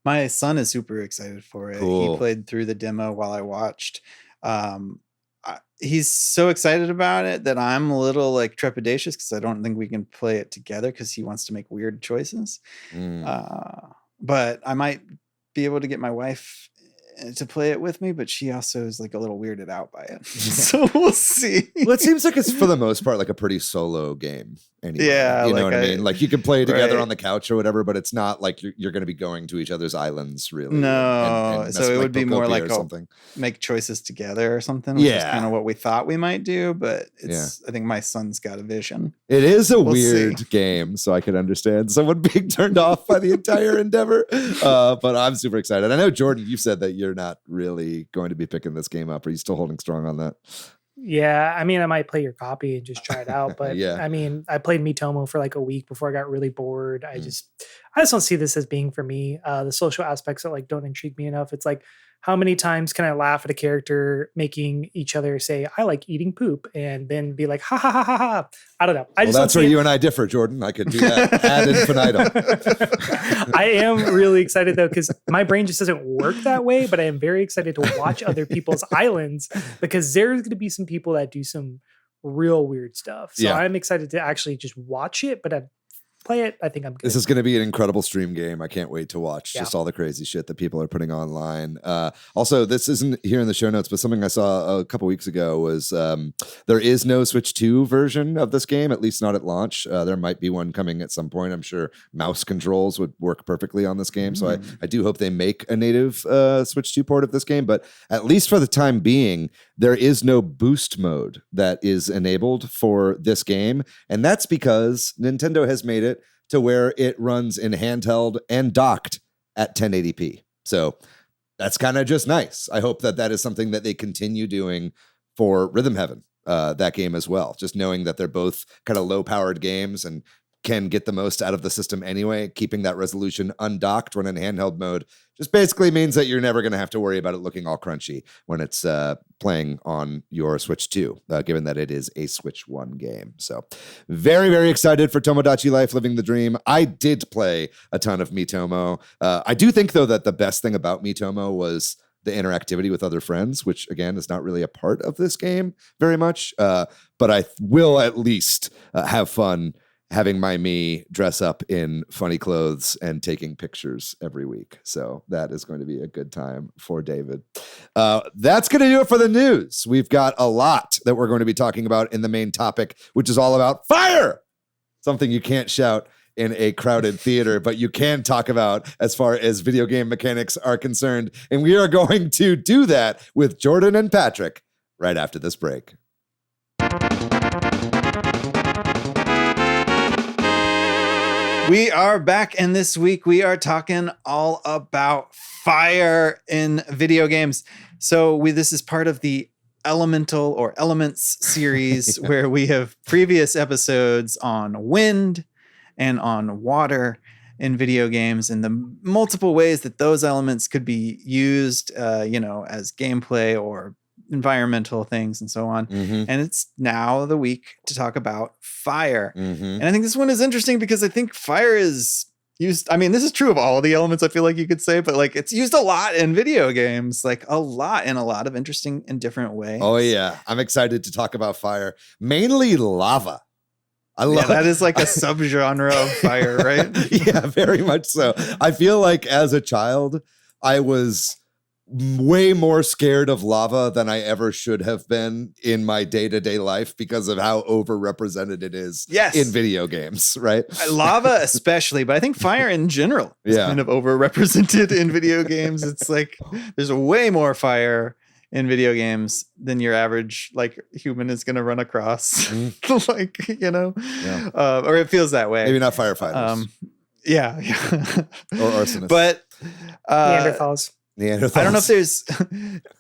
My son is super excited for it. Cool. He played through the demo while I watched. He's so excited about it that I'm a little like trepidatious because I don't think we can play it together because he wants to make weird choices. But I might be able to get my wife to play it with me, but she also is like a little weirded out by it. So we'll see. Well, it seems like it's for the most part like a pretty solo game. Anyway. Yeah, you know like what I mean? Like you can play together right. on the couch or whatever, but it's not like you're going to be going to each other's islands, really. No, and so mess it with, would be Bokopia more like or something. make choices together or something. Which is kind of what we thought we might do, but it's. I think my son's got a vision. It is a We'll weird see. game, so I could understand someone being turned off by the entire endeavor. But I'm super excited. I know, Jordan, you said that you're not really going to be picking this game up. Are you still holding strong on that? Yeah, I mean, I might play your copy and just try it out, but Yeah. I mean, I played Miitomo for like a week before I got really bored. I just don't see this as being for me. The social aspects that like don't intrigue me enough. It's like, how many times can I laugh at a character making each other say, "I like eating poop," and then be like, "Ha ha ha ha ha"? I don't know. I Well, just that's where you and I differ, Jordan. I could do that ad infinitum. I am really excited though, because my brain just doesn't work that way, but I am very excited to watch other people's islands, because there's going to be some people that do some real weird stuff. So I'm excited to actually just watch it, but I play it. I think I'm good. This is going to be an incredible stream game. I can't wait to watch Yeah. just all the crazy shit that people are putting online. Also, this isn't here in the show notes, but something I saw a couple weeks ago was there is no Switch 2 version of this game, at least not at launch. There might be one coming at some point. I'm sure mouse controls would work perfectly on this game. So I do hope they make a native Switch 2 port of this game. But at least for the time being, there is no boost mode that is enabled for this game. And that's because Nintendo has made it to where it runs in handheld and docked at 1080p. So that's kind of just nice. I hope that is something that they continue doing for Rhythm Heaven, that game as well. Just knowing that they're both kind of low-powered games and can get the most out of the system anyway. Keeping that resolution undocked when in handheld mode just basically means that you're never going to have to worry about it looking all crunchy when it's playing on your Switch 2, given that it is a Switch 1 game. So very, very excited for Tomodachi Life Living the Dream. I did play a ton of Miitomo. I do think, though, that the best thing about Miitomo was the interactivity with other friends, which, again, is not really a part of this game very much. But I will at least have fun having my me dress up in funny clothes and taking pictures every week. So that is going to be a good time for David. That's going to do it for the news. We've got a lot that we're going to be talking about in the main topic, which is all about fire. Something you can't shout in a crowded theater, but you can talk about as far as video game mechanics are concerned. And we are going to do that with Jordan and Patrick right after this break. We are back, and this week we are talking all about fire in video games. So this is part of the Elemental or Elements series where we have previous episodes on wind and on water in video games and the multiple ways that those elements could be used, as gameplay or environmental things and so on. And it's now the week to talk about fire. And I think this one is interesting because I think fire is used. I mean, this is true of all the elements, I feel like you could say, but like it's used a lot in video games, like a lot in a lot of interesting and different ways. Oh yeah. I'm excited to talk about fire, mainly lava. I love that is like a subgenre of fire, right? Yeah, very much so. I feel like as a child, I was way more scared of lava than I ever should have been in my day-to-day life because of how overrepresented it is in video games, right? Lava especially, but I think fire in general is kind of overrepresented in video games. It's like there's way more fire in video games than your average like human is going to run across. Or it feels that way. Maybe not firefighters. Or arsonists. But Neanderthals. I don't know if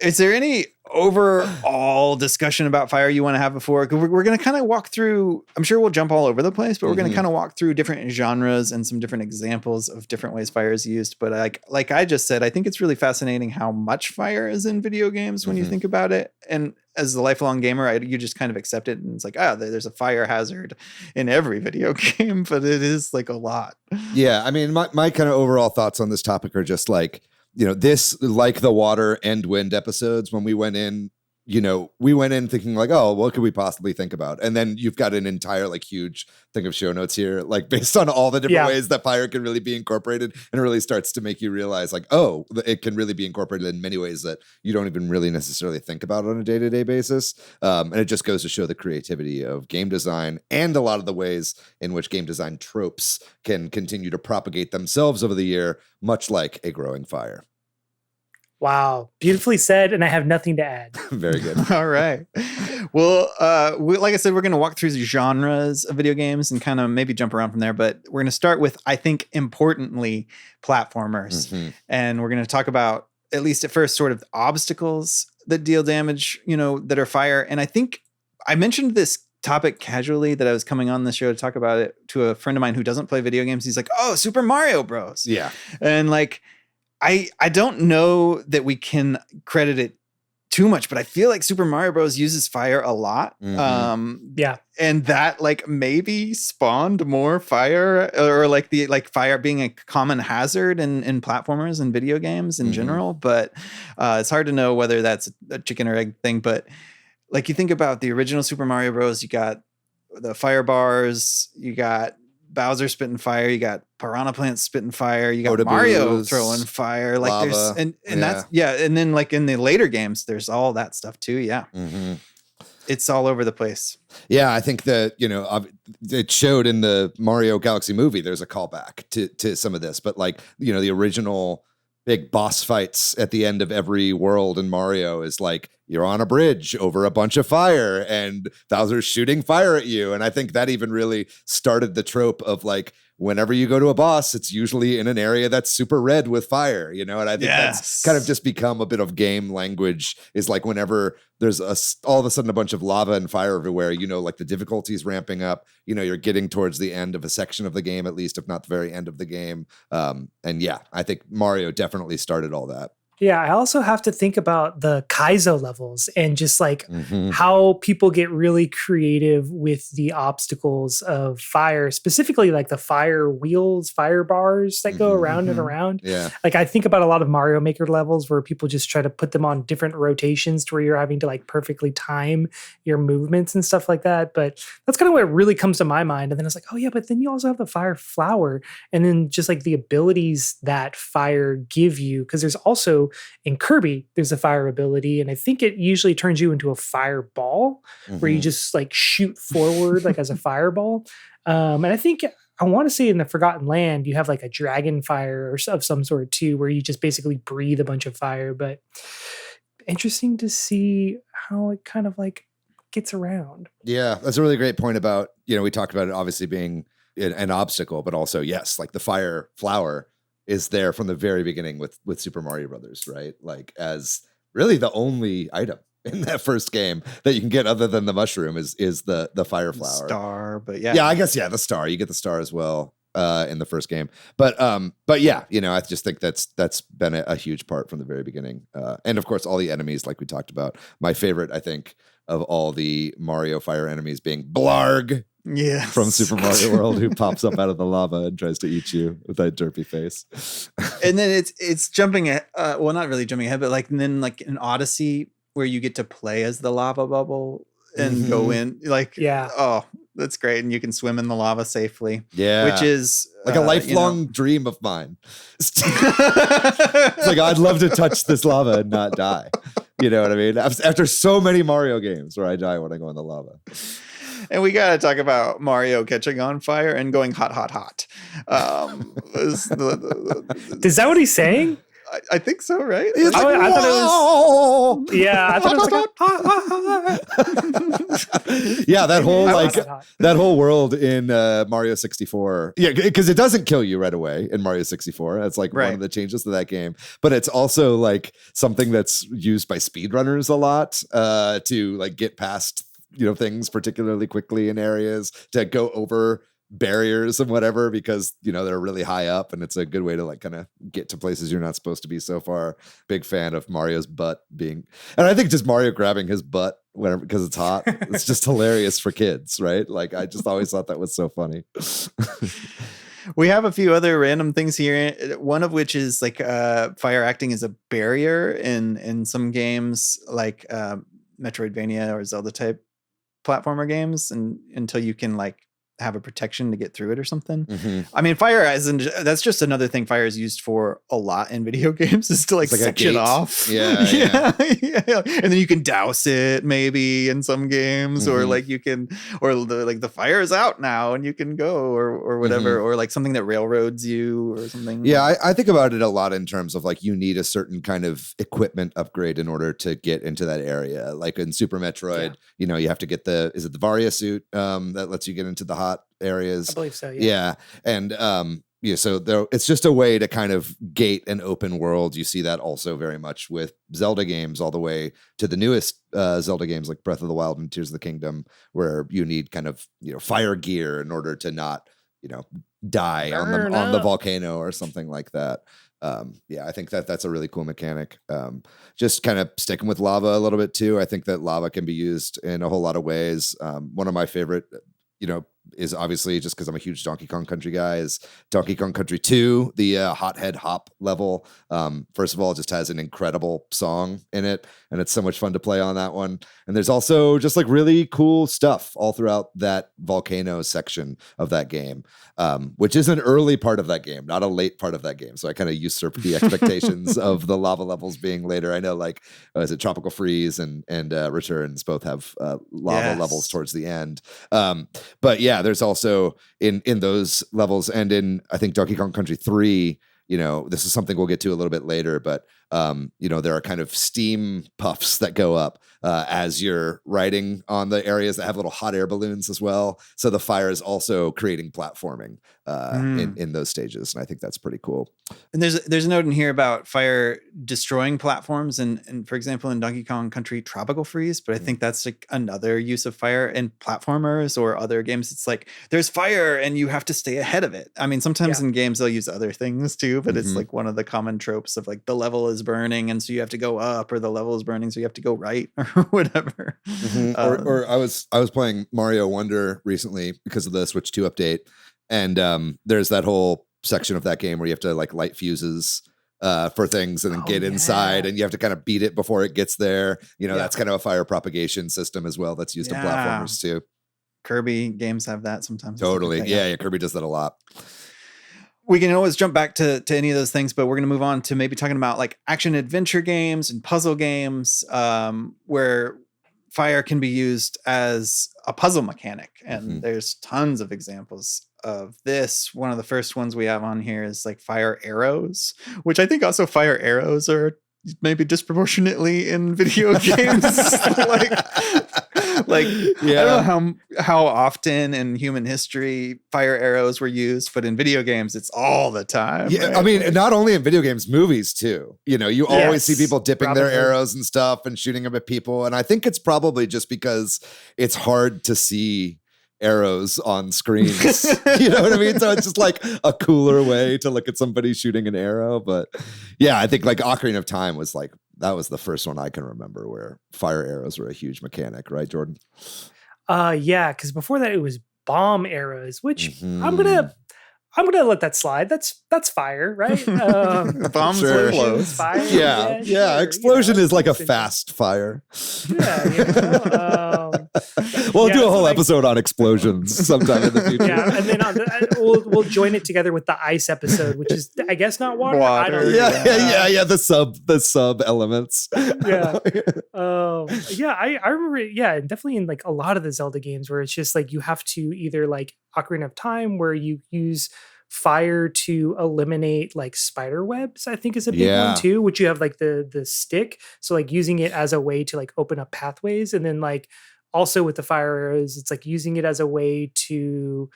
is there any overall discussion about fire you want to have before? We're going to kind of walk through, I'm sure we'll jump all over the place, but we're going to kind of walk through different genres and some different examples of different ways fire is used. But like I just said, I think it's really fascinating how much fire is in video games when you think about it. And as a lifelong gamer, you just kind of accept it. And it's like, there's a fire hazard in every video game, but it is like a lot. Yeah. I mean, my kind of overall thoughts on this topic are just like, this, like the water and wind episodes, when we went in you know, we went in thinking like, oh, what could we possibly think about? And then you've got an entire like huge thing of show notes here, like based on all the different ways that fire can really be incorporated. And it really starts to make you realize like, oh, it can really be incorporated in many ways that you don't even really necessarily think about on a day-to-day basis. And it just goes to show the creativity of game design and a lot of the ways in which game design tropes can continue to propagate themselves over the year, much like a growing fire. Wow. Beautifully said. And I have nothing to add. Very good. All right. Well, like I said, we're going to walk through the genres of video games and kind of maybe jump around from there. But we're going to start with, I think, importantly, platformers. Mm-hmm. And we're going to talk about, at least at first, sort of obstacles that deal damage, you know, that are fire. And I think I mentioned this topic casually that I was coming on the show to talk about it to a friend of mine who doesn't play video games. He's like, oh, Super Mario Bros. Yeah. And like, I don't know that we can credit it too much, but I feel like Super Mario Bros. Uses fire a lot. Mm-hmm. Yeah. And that like maybe spawned more fire, or like the like fire being a common hazard in platformers and video games in general. But it's hard to know whether that's a chicken or egg thing. But like you think about the original Super Mario Bros., you got the fire bars, you got Bowser spitting fire, you got Piranha Plant spitting fire, you got Mario throwing fire, like lava. There's and that's and then like in the later games there's all that stuff too. It's all over the place. Yeah, I think that, you know, it showed in the Mario Galaxy movie, there's a callback to some of this, but like, you know, the original big boss fights at the end of every world in Mario is like, you're on a bridge over a bunch of fire and Bowser's shooting fire at you. And I think that even really started the trope of like, whenever you go to a boss, it's usually in an area that's super red with fire, you know? And I think that's kind of just become a bit of game language, is like whenever there's all of a sudden a bunch of lava and fire everywhere, you know, like the difficulty's ramping up, you know, you're getting towards the end of a section of the game, at least, if not the very end of the game. And yeah, I think Mario definitely started all that. Yeah, I also have to think about the Kaizo levels and just like how people get really creative with the obstacles of fire, specifically like the fire wheels, fire bars that go around and around. Yeah. Like I think about a lot of Mario Maker levels where people just try to put them on different rotations to where you're having to like perfectly time your movements and stuff like that. But that's kind of what really comes to my mind. And then it's like, oh yeah, but then you also have the fire flower, and then just like the abilities that fire give you. Because there's also in Kirby, there's a fire ability, and I think it usually turns you into a fireball where you just like shoot forward like as a fireball. And I think I want to say in the Forgotten Land, you have like a dragon fire or of some sort too, where you just basically breathe a bunch of fire. But interesting to see how it kind of like gets around. Yeah, that's a really great point about, you know, we talked about it obviously being an obstacle, but also, yes, like the fire flower is there from the very beginning with Super Mario Brothers, right? Like as really the only item in that first game that you can get other than the mushroom is the fire flower. Star, but yeah. Yeah, I guess, yeah, the star. You get the star as well in the first game. But yeah, you know, I just think that's been a huge part from the very beginning. And of course, all the enemies, like we talked about. My favorite, I think, of all the Mario fire enemies being Blarg. Yes. From Super Mario World, who pops up out of the lava and tries to eat you with that derpy face. And then it's jumping well, not really jumping ahead, but like, and then like in Odyssey where you get to play as the lava bubble and go in, like, oh, that's great. And you can swim in the lava safely. Yeah. Which is like a lifelong dream of mine. It's like, I'd love to touch this lava and not die. You know what I mean? After so many Mario games where I die when I go in the lava. And we got to talk about Mario catching on fire and going hot, hot, hot. Is that what he's saying? I think so, right? Like, I thought it was. Yeah, I thought it was like yeah, that whole that whole world in Mario 64. Yeah, because it doesn't kill you right away in Mario 64. That's like one of the changes to that game. But it's also like something that's used by speedrunners a lot to like get past, you know, things particularly quickly in areas, to go over barriers and whatever, because, you know, they're really high up and it's a good way to like kind of get to places you're not supposed to be so far. Big fan of Mario's butt being, and I think just Mario grabbing his butt whenever, because it's hot, it's just hilarious for kids, right? Like I just always thought that was so funny. We have a few other random things here. One of which is like fire acting as a barrier in some games, like Metroidvania or Zelda type platformer games, and until you can like have a protection to get through it or something. I mean, fire that's just another thing fire is used for a lot in video games, is to like section off. Yeah. And then you can douse it maybe in some games, or like you can, or the fire is out now and you can go, or whatever, or like something that railroads you or something. Yeah, I think about it a lot in terms of like you need a certain kind of equipment upgrade in order to get into that area. Like in Super Metroid, you know, you have to get the Varia suit that lets you get into the hot areas. I believe so. Yeah. And so there, it's just a way to kind of gate an open world. You see that also very much with Zelda games, all the way to the newest Zelda games like Breath of the Wild and Tears of the Kingdom, where you need kind of, you know, fire gear in order to not, you know, die on the volcano or something like that. I think that's a really cool mechanic. Just kind of sticking with lava a little bit too. I think that lava can be used in a whole lot of ways. One of my favorite, you know, is obviously, just because I'm a huge Donkey Kong Country guy, is Donkey Kong Country 2, the Hothead Hop level. First of all, it just has an incredible song in it, and it's so much fun to play on that one. And there's also just like really cool stuff all throughout that volcano section of that game, which is an early part of that game, not a late part of that game. So I kind of usurped the expectations of the lava levels being later. I know, like, is it Tropical Freeze and Returns both have lava levels towards the end. But yeah, there's also in those levels, and in, I think, Donkey Kong Country 3, you know, this is something we'll get to a little bit later, but you know, there are kind of steam puffs that go up as you're riding on the areas that have little hot air balloons as well. So the fire is also creating platforming in those stages, and I think that's pretty cool. And there's a note in here about fire destroying platforms, and for example, in Donkey Kong Country Tropical Freeze, but I think that's like another use of fire in platformers or other games. It's like there's fire and you have to stay ahead of it. I mean, sometimes in games they'll use other things too, but it's like one of the common tropes of like the level is burning and so you have to go up, or the level is burning so you have to go right, or whatever. Or I was playing Mario Wonder recently because of the Switch 2 update, and there's that whole section of that game where you have to like light fuses for things and then get inside, and you have to kind of beat it before it gets there. You know, that's kind of a fire propagation system as well that's used in platformers too. Kirby games have that sometimes. Totally. Yeah, Kirby does that a lot. We can always jump back to any of those things, but we're going to move on to maybe talking about like action adventure games and puzzle games, where fire can be used as a puzzle mechanic. And there's tons of examples of this. One of the first ones we have on here is like fire arrows, which I think also fire arrows are maybe disproportionately in video games. I don't know how often in human history fire arrows were used, but in video games it's all the time. Yeah, right? I mean, not only in video games, movies too. You know, you always see people dipping their arrows and stuff and shooting them at people, and I think it's probably just because it's hard to see arrows on screens. You know what I mean? So it's just like a cooler way to look at somebody shooting an arrow. But yeah, I think like Ocarina of Time was like, that was the first one I can remember where fire arrows were a huge mechanic, right, Jordan? Yeah, because before that it was bomb arrows, which I'm gonna let that slide. That's fire, right? Bombs are close. Fire. Yeah. Sure, Explosion is like a fast fire. Yeah, you know, we'll do a whole episode on explosions sometime in the future. Yeah, and then we'll join it together with the ice episode, which is, I guess, not water. I don't know. Yeah. The sub elements. Yeah. I remember. Yeah, definitely in like a lot of the Zelda games where it's just like you have to either like Ocarina of Time, where you use fire to eliminate like spider webs, I think is a big one too, which you have like the stick, so like using it as a way to like open up pathways. And then like also with the fire arrows, it's like using it as a way to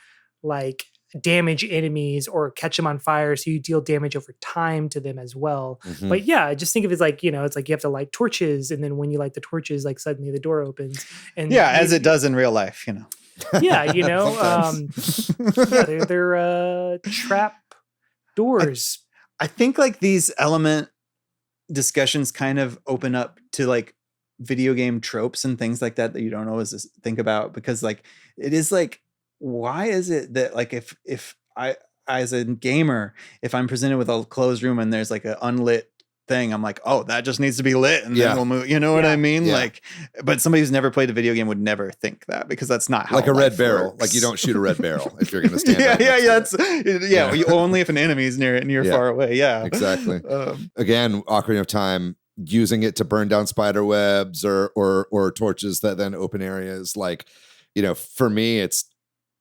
like damage enemies or catch them on fire, so you deal damage over time to them as well. But yeah, I just think of it as like, you know, it's like you have to light torches, and then when you light the torches, like suddenly the door opens. And as it does in real life, you know. Yeah, you know, they're trap doors. I think like these element discussions kind of open up to like video game tropes and things like that you don't always think about, because like it is like, why is it that like if I as a gamer, if I'm presented with a closed room and there's like an unlit thing, I'm like, oh, that just needs to be lit and Yeah. then we'll move. You know what I mean? Yeah. Like, but somebody who's never played a video game would never think that, because that's not how Like a red life barrel. works. Like you don't shoot a red barrel if you're going to stand yeah, right yeah, next yeah. to it. That's you only if an enemy's near it and you're Yeah. far away. Yeah, Exactly. Um, Again, Ocarina of Time, using it to burn down spider webs or torches that then open areas. Like, for me, it's,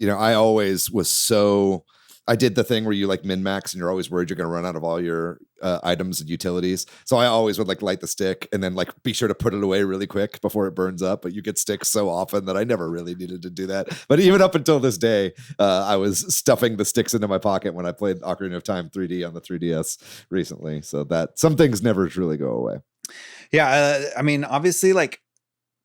I always was so, I did the thing where you like min max and you're always worried you're going to run out of all your items and utilities. So I always would like light the stick and then like be sure to put it away really quick before it burns up. But you get sticks so often that I never really needed to do that. But even up until this day, I was stuffing the sticks into my pocket when I played Ocarina of Time 3D on the 3DS recently. So that some things never truly go away. yeah, I mean, obviously, like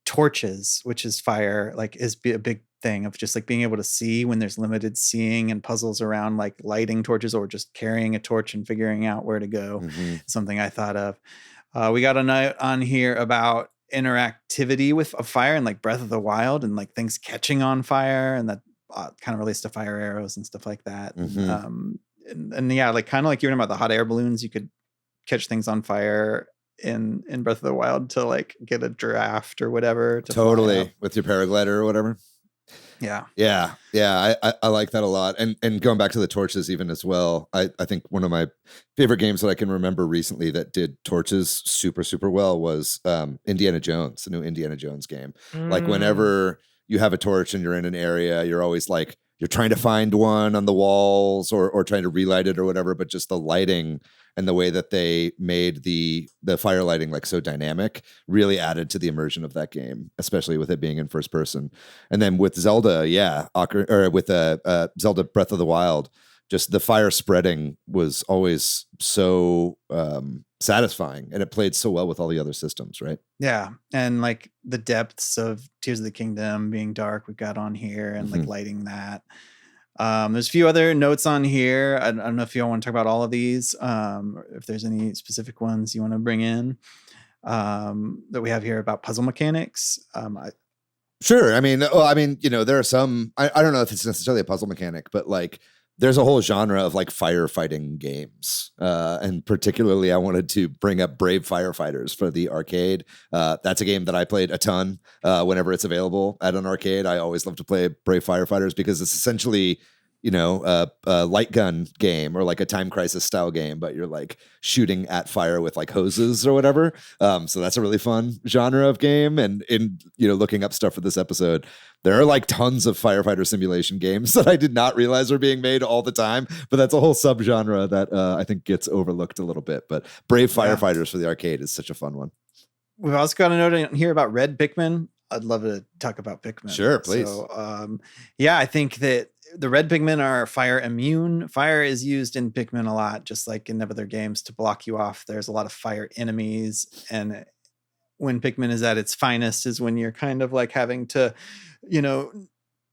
torches, which is fire, like is a big thing of just like being able to see when there's limited seeing, and puzzles around like lighting torches or just carrying a torch and figuring out where to go. Something I thought of. We got a note on here about interactivity with a fire and like Breath of the Wild and like things catching on fire, and that kind of relates to fire arrows and stuff like that. And yeah, like kind of like you were talking about the hot air balloons, you could catch things on fire in Breath of the Wild to like get a draft or whatever. To Totally, with your paraglider or whatever. Yeah. I like that a lot. And going back to the torches even as well, I think one of my favorite games that I can remember recently that did torches super, super well was Indiana Jones, the new Indiana Jones game. Like whenever you have a torch and you're in an area, you're always like, you're trying to find one on the walls or trying to relight it or whatever, but just the lighting and the way that they made the fire lighting like so dynamic really added to the immersion of that game, especially with it being in first person. And then with Zelda, with Zelda Breath of the Wild, just the fire spreading was always so satisfying, and it played so well with all the other systems, right? Yeah. And like the depths of Tears of the Kingdom being dark, we've got on here, and like lighting that. There's a few other notes on here. I don't know if you all want to talk about all of these, or if there's any specific ones you want to bring in that we have here about puzzle mechanics. Sure. I mean, there are some, I don't know if it's necessarily a puzzle mechanic, but like there's a whole genre of like firefighting games. And particularly I wanted to bring up Brave Firefighters for the arcade. That's a game that I played a ton whenever it's available at an arcade. I always love to play Brave Firefighters because it's essentially, a light gun game or like a Time Crisis style game, but you're like shooting at fire with like hoses or whatever. So that's a really fun genre of game. And in, looking up stuff for this episode, there are like tons of firefighter simulation games that I did not realize are being made all the time, but that's a whole subgenre that I think gets overlooked a little bit. But Brave Firefighters for the arcade is such a fun one. We've also got a note in here about red Pikmin. I'd love to talk about Pikmin. Sure, please. So, I think that the red Pikmin are fire immune. Fire is used in Pikmin a lot, just like in other games, to block you off. There's a lot of fire enemies, and when Pikmin is at its finest is when you're kind of like having to,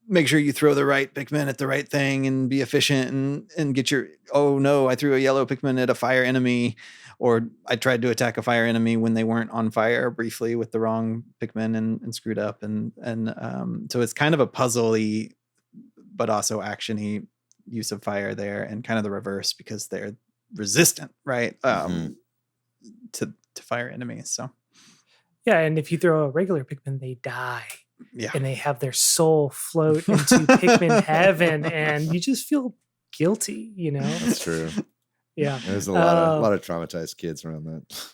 make sure you throw the right Pikmin at the right thing and be efficient and get your, oh no, I threw a yellow Pikmin at a fire enemy, or I tried to attack a fire enemy when they weren't on fire briefly with the wrong Pikmin and screwed up. And so it's kind of a puzzly, but also actiony use of fire there, and kind of the reverse because they're resistant, right? To fire enemies. So. Yeah, and if you throw a regular Pikmin, they die. Yeah. And they have their soul float into Pikmin heaven, and you just feel guilty, That's true. Yeah. There's a lot of traumatized kids around that.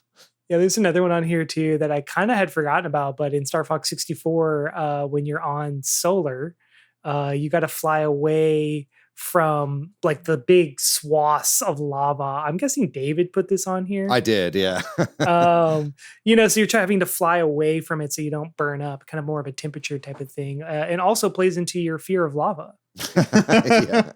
Yeah, there's another one on here too that I kind of had forgotten about, but in Star Fox 64, when you're on solar, you got to fly away from like the big swaths of lava. I'm guessing David put this on here. I did, yeah. So you're having to fly away from it so you don't burn up, kind of more of a temperature type of thing. And also plays into your fear of lava. Yeah.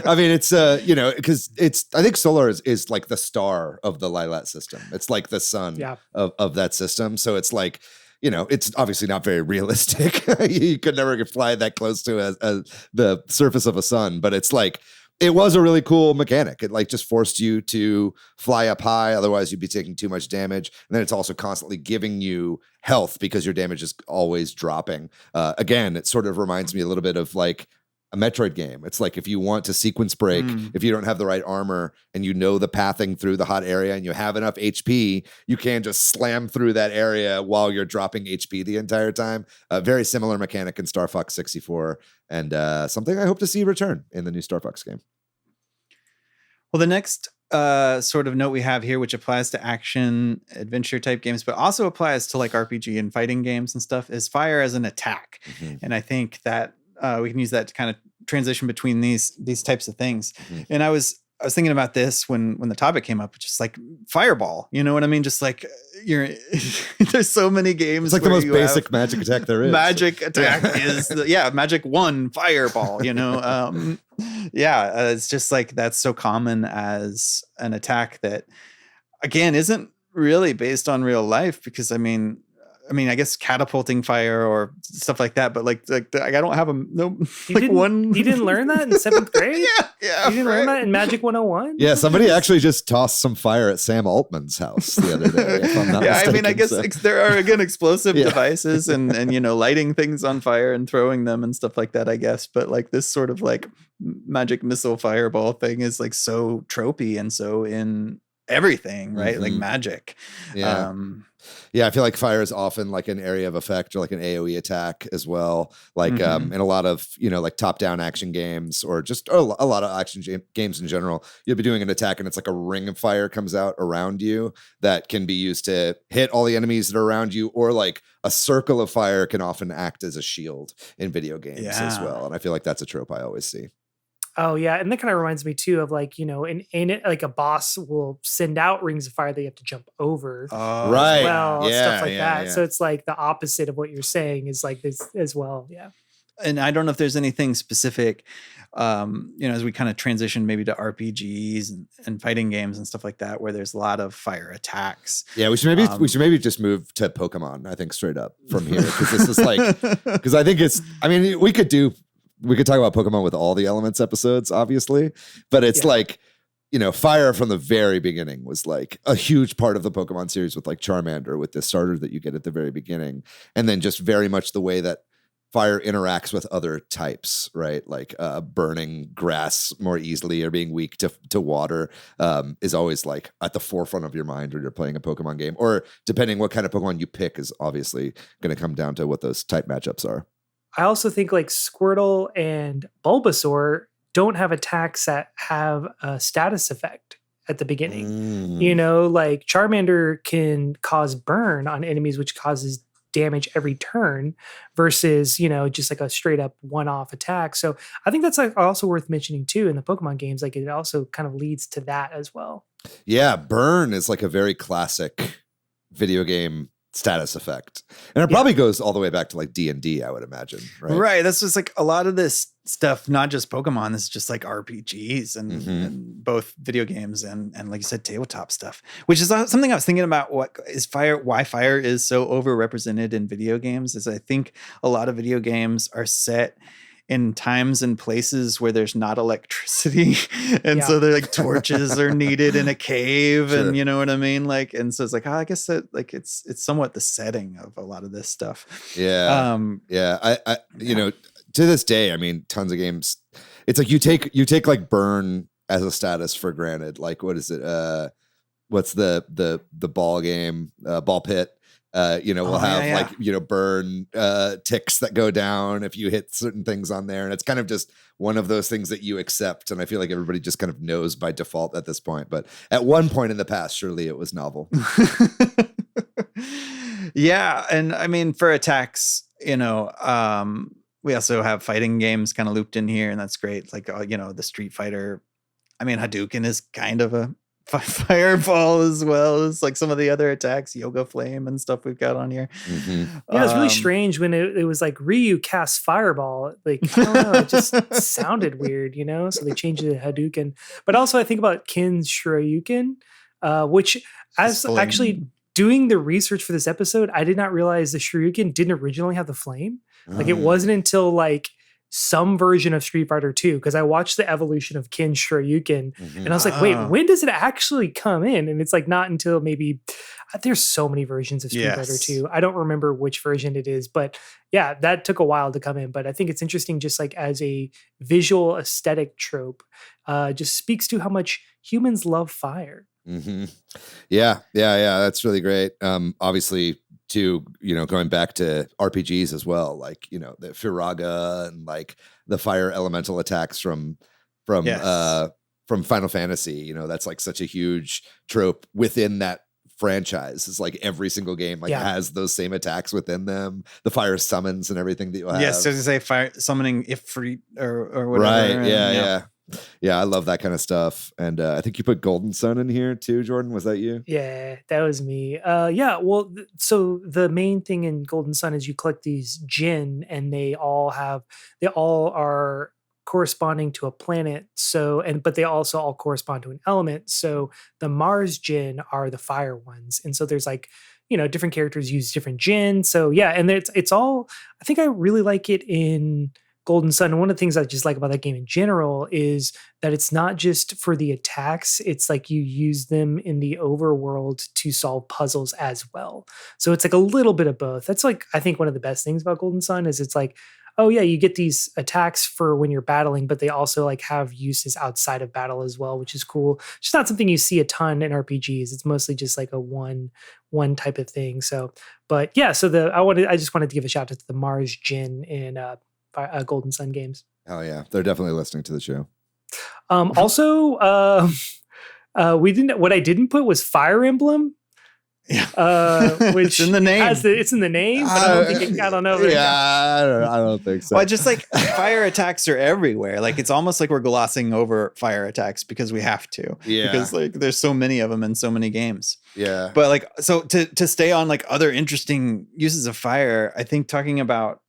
I mean, it's because I think solar is like the star of the Lylat system. It's like the sun of that system. So it's like, it's obviously not very realistic. You could never fly that close to the surface of a sun, but it's like, it was a really cool mechanic. It like just forced you to fly up high. Otherwise you'd be taking too much damage. And then it's also constantly giving you health because your damage is always dropping. Again, it sort of reminds me a little bit of like a Metroid game. It's like if you want to sequence break, if you don't have the right armor and you know the pathing through the hot area and you have enough HP, you can just slam through that area while you're dropping HP the entire time. A very similar mechanic in Star Fox 64, and something I hope to see return in the new Star Fox game. Well, the next sort of note we have here, which applies to action adventure type games, but also applies to like RPG and fighting games and stuff, is fire as an attack. And I think that we can use that to kind of transition between these types of things. And I was thinking about this when the topic came up, just like Fireball, you know what I mean? Just like there's so many games. It's like the most basic magic attack there is. Magic attack is Magic 1 Fireball, you know? It's just like, that's so common as an attack that again, isn't really based on real life, because I mean, I guess catapulting fire or stuff like that, but like I don't have You didn't learn that in 7th grade? Yeah. You didn't learn that in Magic 101? Yeah, somebody actually just tossed some fire at Sam Altman's house the other day, if I'm not mistaken. I mean, I guess there are, again, explosive devices and, you know, lighting things on fire and throwing them and stuff like that, I guess. But like this sort of like magic missile fireball thing is like so tropey and so in everything, right? Like magic. I feel like fire is often like an area of effect or like an AoE attack as well. Like in a lot of, you know, like top-down action games or just a lot of action games in general, you'll be doing an attack and it's like a ring of fire comes out around you that can be used to hit all the enemies that are around you, or like a circle of fire can often act as a shield in video games as well. And I feel like that's a trope I always see. Oh yeah, and that kind of reminds me too of like, you know, in it, like a boss will send out rings of fire that you have to jump over, right? Well, stuff like that. Yeah. So it's like the opposite of what you're saying is like this as well. Yeah. And I don't know if there's anything specific, you know, as we kind of transition maybe to RPGs and fighting games and stuff like that, where there's a lot of fire attacks. Yeah, we should maybe just move to Pokemon. I think straight up from here, because this is like, because I think it's. I mean, we could talk about Pokemon with all the Elements episodes, obviously, but it's like, you know, fire from the very beginning was like a huge part of the Pokemon series with like Charmander, with the starter that you get at the very beginning. And then just very much the way that fire interacts with other types, right? Like burning grass more easily or being weak to water is always like at the forefront of your mind when you're playing a Pokemon game, or depending what kind of Pokemon you pick is obviously going to come down to what those type matchups are. I also think like Squirtle and Bulbasaur don't have attacks that have a status effect at the beginning. You know, like Charmander can cause burn on enemies, which causes damage every turn versus, you know, just like a straight up one-off attack. So I think that's like also worth mentioning too in the Pokemon games. Like it also kind of leads to that as well. Yeah, burn is like a very classic video game status effect, and it probably goes all the way back to like D&D, I would imagine, right? That's just like a lot of this stuff, not just Pokemon, this is just like RPGs and both video games and like you said, tabletop stuff, which is something I was thinking about. Why fire is so overrepresented in video games is I think a lot of video games are set in times and places where there's not electricity. And so they're like torches are needed in a cave. Sure. And you know what I mean? Like, and so it's like, I guess that like, it's somewhat the setting of a lot of this stuff. Yeah. I you know, to this day, I mean, tons of games, it's like you take like burn as a status for granted. Like, what is it? What's the ball game, ball pit? You know, we'll have like, you know, burn ticks that go down if you hit certain things on there. And it's kind of just one of those things that you accept. And I feel like everybody just kind of knows by default at this point. But at one point in the past, surely it was novel. Yeah. And I mean, for attacks, you know, we also have fighting games kind of looped in here. And that's great. Like, you know, the Street Fighter. I mean, Hadouken is kind of a fireball as well as like some of the other attacks, Yoga Flame and stuff we've got on here. Yeah, it's really strange when it was like Ryu casts fireball. Like, I don't know, it just sounded weird, you know? So they changed it to Hadouken. But also I think about Kin's Shoryuken, which as actually doing the research for this episode, I did not realize the Shoryuken didn't originally have the flame. Like it wasn't until like some version of Street Fighter 2, because I watched the evolution of Kin's Shoryuken and I was like, wait, when does it actually come in? And it's like not until maybe, There's so many versions of Street Fighter Yes. 2. I don't remember which version it is, but yeah, that took a while to come in. But I think it's interesting, just like as a visual aesthetic trope, just speaks to how much humans love fire. Mm-hmm. Yeah. That's really great. Obviously, too, going back to RPGs as well, like the Firaga and like the fire elemental attacks from Yes. From Final Fantasy. That's like such a huge trope within that franchise. It's like every single game has those same attacks within them. The fire summons and everything that you have. Yes, so to say fire summoning Ifrit or whatever. Right. and, Yeah, I love that kind of stuff. And I think you put Golden Sun in here too, Jordan. Was that you? Yeah, that was me. Well, so the main thing in Golden Sun is you collect these Jinn, and they all are corresponding to a planet. But they also all correspond to an element. So the Mars Jinn are the fire ones, and so there's like different characters use different Jinn. So yeah, and it's all. I think I really like it in Golden Sun. And one of the things I just like about that game in general is that it's not just for the attacks. It's like you use them in the overworld to solve puzzles as well. So it's like a little bit of both. That's like, I think one of the best things about Golden Sun is it's like, oh yeah, you get these attacks for when you're battling, but they also like have uses outside of battle as well, which is cool. It's not something you see a ton in RPGs. It's mostly just like a one type of thing. So, but yeah, so I just wanted to give a shout out to the Mars Jinn in Golden Sun games. Oh yeah, they're definitely listening to the show. Also, what I didn't put was Fire Emblem. Yeah. Which it's in the name. It's in the name, but I don't know. I don't think so. Well, just like fire attacks are everywhere. Like it's almost like we're glossing over fire attacks because we have to. Yeah. Because like there's so many of them in so many games. Yeah. But like so to stay on like other interesting uses of fire, I think talking about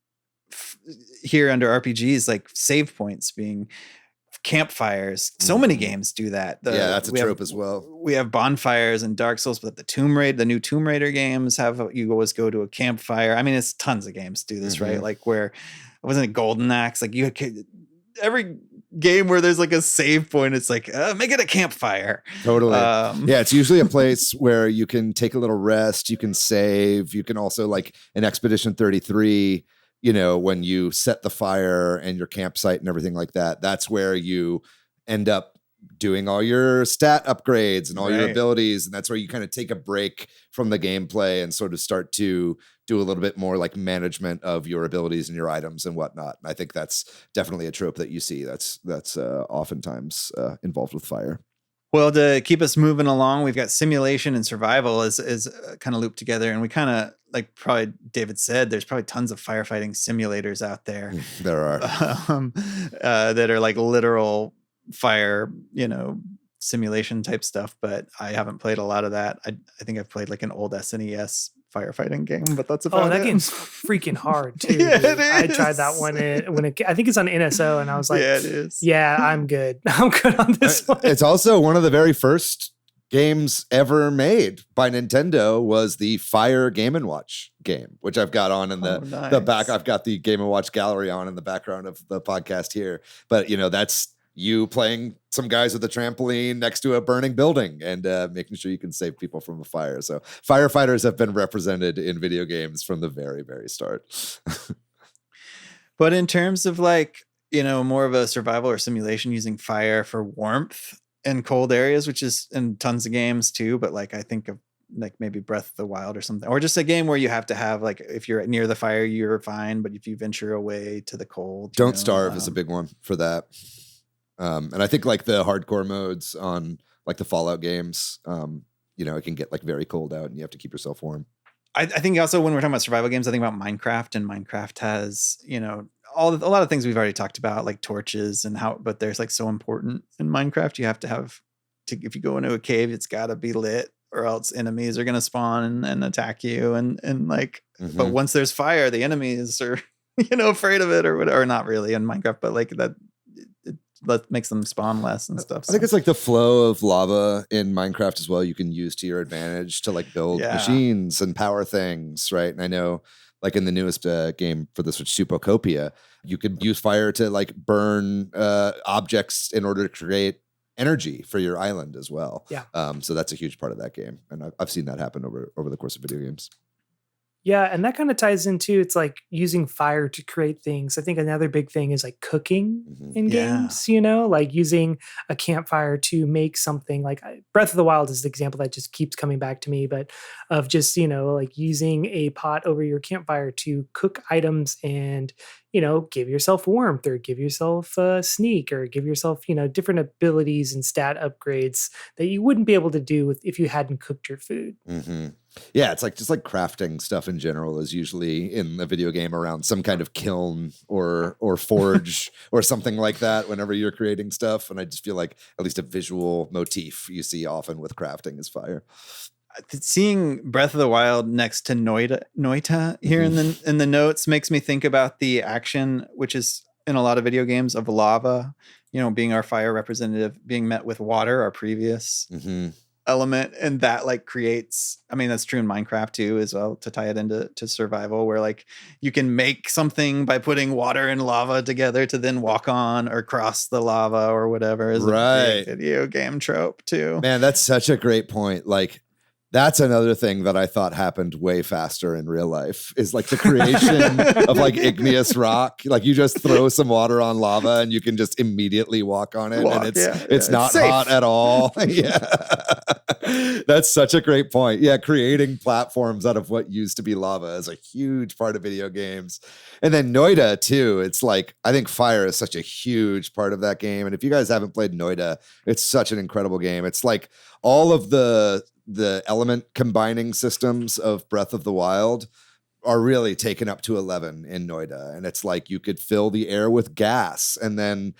here under RPGs like save points being campfires. So many games do that. That's a trope as well. We have bonfires in Dark Souls, but the new Tomb Raider games have you always go to a campfire. I mean, it's tons of games do this, right? Like where wasn't it Golden Axe? Like every game where there's like a save point, it's like make it a campfire. Totally. Yeah, it's usually a place where you can take a little rest, you can save, you can also like in Expedition 33. When you set the fire and your campsite and everything like that, that's where you end up doing all your stat upgrades and all your abilities. And that's where you kind of take a break from the gameplay and sort of start to do a little bit more like management of your abilities and your items and whatnot. And I think that's definitely a trope that you see that's oftentimes involved with fire. Well, to keep us moving along, we've got simulation and survival is kind of looped together. And we kind of, like probably David said, there's probably tons of firefighting simulators out there. There are. That are like literal fire, simulation type stuff. But I haven't played a lot of that. I think I've played like an old SNES firefighting game, but that's about it. That game's freaking hard too. Yeah, it is. I tried that one I think it's on NSO, and I was like, yeah, it is. Yeah, I'm good. I'm good on this one. It's also one of the very first games ever made by Nintendo was the Fire Game & Watch game, which I've got on in the back. I've got the Game & Watch gallery on in the background of the podcast here. But, that's you playing some guys with a trampoline next to a burning building and making sure you can save people from a fire. So firefighters have been represented in video games from the very, very start. But in terms of like, more of a survival or simulation using fire for warmth in cold areas, which is in tons of games too, but like I think of like maybe Breath of the Wild or something, or just a game where you have to have like if you're near the fire you're fine, but if you venture away to the cold, Don't Starve is a big one for that. And I think like the hardcore modes on like the Fallout games, it can get like very cold out and you have to keep yourself warm. I think also when we're talking about survival games, I think about Minecraft, and Minecraft has, a lot of things we've already talked about, like torches and but there's like so important in Minecraft. You have to have if you go into a cave, it's got to be lit, or else enemies are going to spawn and attack you. And like, but once there's fire, the enemies are, afraid of it or whatever. Or not really in Minecraft, but like that makes them spawn less and stuff. I think it's like the flow of lava in Minecraft as well. You can use to your advantage to like build machines and power things, right? And I know like in the newest game for the Switch, Supocopia, you could use fire to like burn objects in order to create energy for your island as well. Yeah. So that's a huge part of that game, and I've seen that happen over the course of video games. Yeah, and that kind of ties into it's like using fire to create things. I think another big thing is like cooking in Yeah. games, like using a campfire to make something like Breath of the Wild is the example that just keeps coming back to me, but of just, like using a pot over your campfire to cook items and, give yourself warmth or give yourself a sneak or give yourself, different abilities and stat upgrades that you wouldn't be able to do if you hadn't cooked your food. Mm-hmm. Yeah, it's like just like crafting stuff in general is usually in a video game around some kind of kiln or forge or something like that whenever you're creating stuff. And I just feel like at least a visual motif you see often with crafting is fire. Seeing Breath of the Wild next to Noita here in the notes makes me think about the action, which is in a lot of video games, of lava, being our fire representative, being met with water, our previous element, and that like creates, that's true in Minecraft too as well, to tie it into survival, where like you can make something by putting water and lava together to then walk on or cross the lava or whatever is a big video game trope too. Man, that's such a great point. Like, that's another thing that I thought happened way faster in real life is like the creation of like igneous rock. Like you just throw some water on lava and you can just immediately walk on it. And it's not hot at all. Yeah. That's such a great point. Yeah. Creating platforms out of what used to be lava is a huge part of video games. And then Noita too. It's like, I think fire is such a huge part of that game. And if you guys haven't played Noita, it's such an incredible game. It's like all of the element combining systems of Breath of the Wild are really taken up to 11 in Noita. And it's like you could fill the air with gas and then,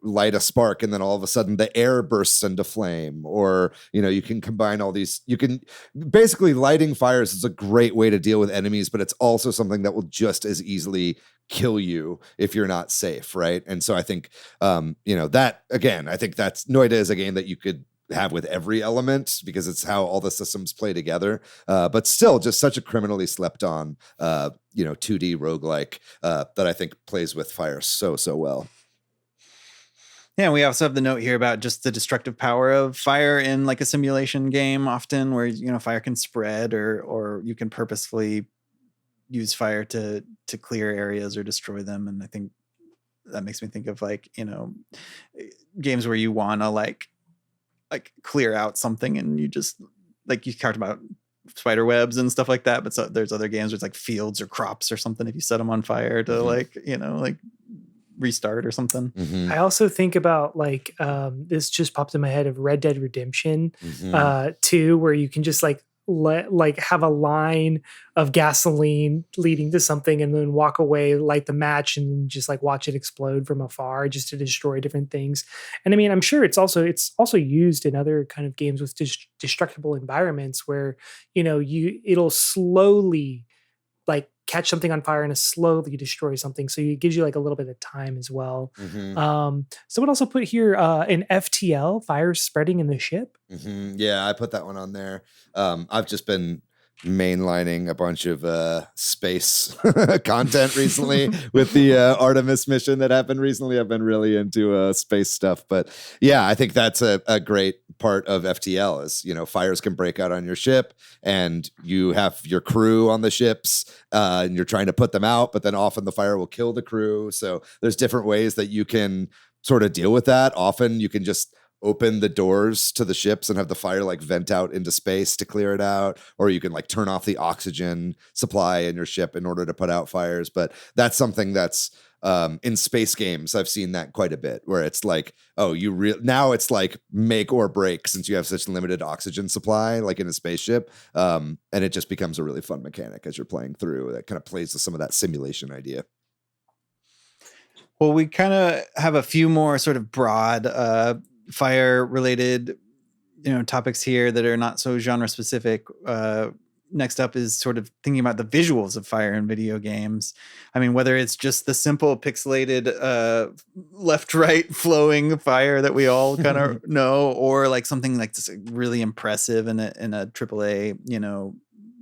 light a spark and then all of a sudden the air bursts into flame. Or, you can combine all these, basically lighting fires is a great way to deal with enemies, but it's also something that will just as easily kill you if you're not safe. Right. And so I think, that again, I think that's Noita is a game that you could have with every element because it's how all the systems play together. But still just such a criminally slept on, 2D roguelike that I think plays with fire so well. Yeah, and we also have the note here about just the destructive power of fire in like a simulation game often where, fire can spread or you can purposefully use fire to clear areas or destroy them. And I think that makes me think of like, games where you want to like clear out something and you just like you talked about spider webs and stuff like that, but so there's other games where it's like fields or crops or something if you set them on fire to like restart or something. I also think about like this just popped in my head of Red Dead Redemption 2 where you can just have a line of gasoline leading to something and then walk away, light the match and just like watch it explode from afar just to destroy different things. And I'm sure it's also used in other kind of games with destructible environments where, it'll slowly like catch something on fire and slowly destroy something. So it gives you like a little bit of time as well. Someone also put here an FTL, fire spreading in the ship. Yeah, I put that one on there. I've just been mainlining a bunch of space content recently with the Artemis mission that happened recently. I've been really into space stuff, but yeah, I think that's a great part of FTL is, fires can break out on your ship and you have your crew on the ships and you're trying to put them out, but then often the fire will kill the crew. So there's different ways that you can sort of deal with that. Often you can just open the doors to the ships and have the fire like vent out into space to clear it out, or you can like turn off the oxygen supply in your ship in order to put out fires. But that's something that's in space games I've seen that quite a bit where it's like, oh, now it's like make or break since you have such limited oxygen supply like in a spaceship, and it just becomes a really fun mechanic as you're playing through that kind of plays with some of that simulation idea. Well, we kind of have a few more sort of broad fire related topics here that are not so genre specific. Next up is sort of thinking about the visuals of fire in video games. Whether it's just the simple pixelated left right flowing fire that we all kind of know, or like something like this really impressive in a AAA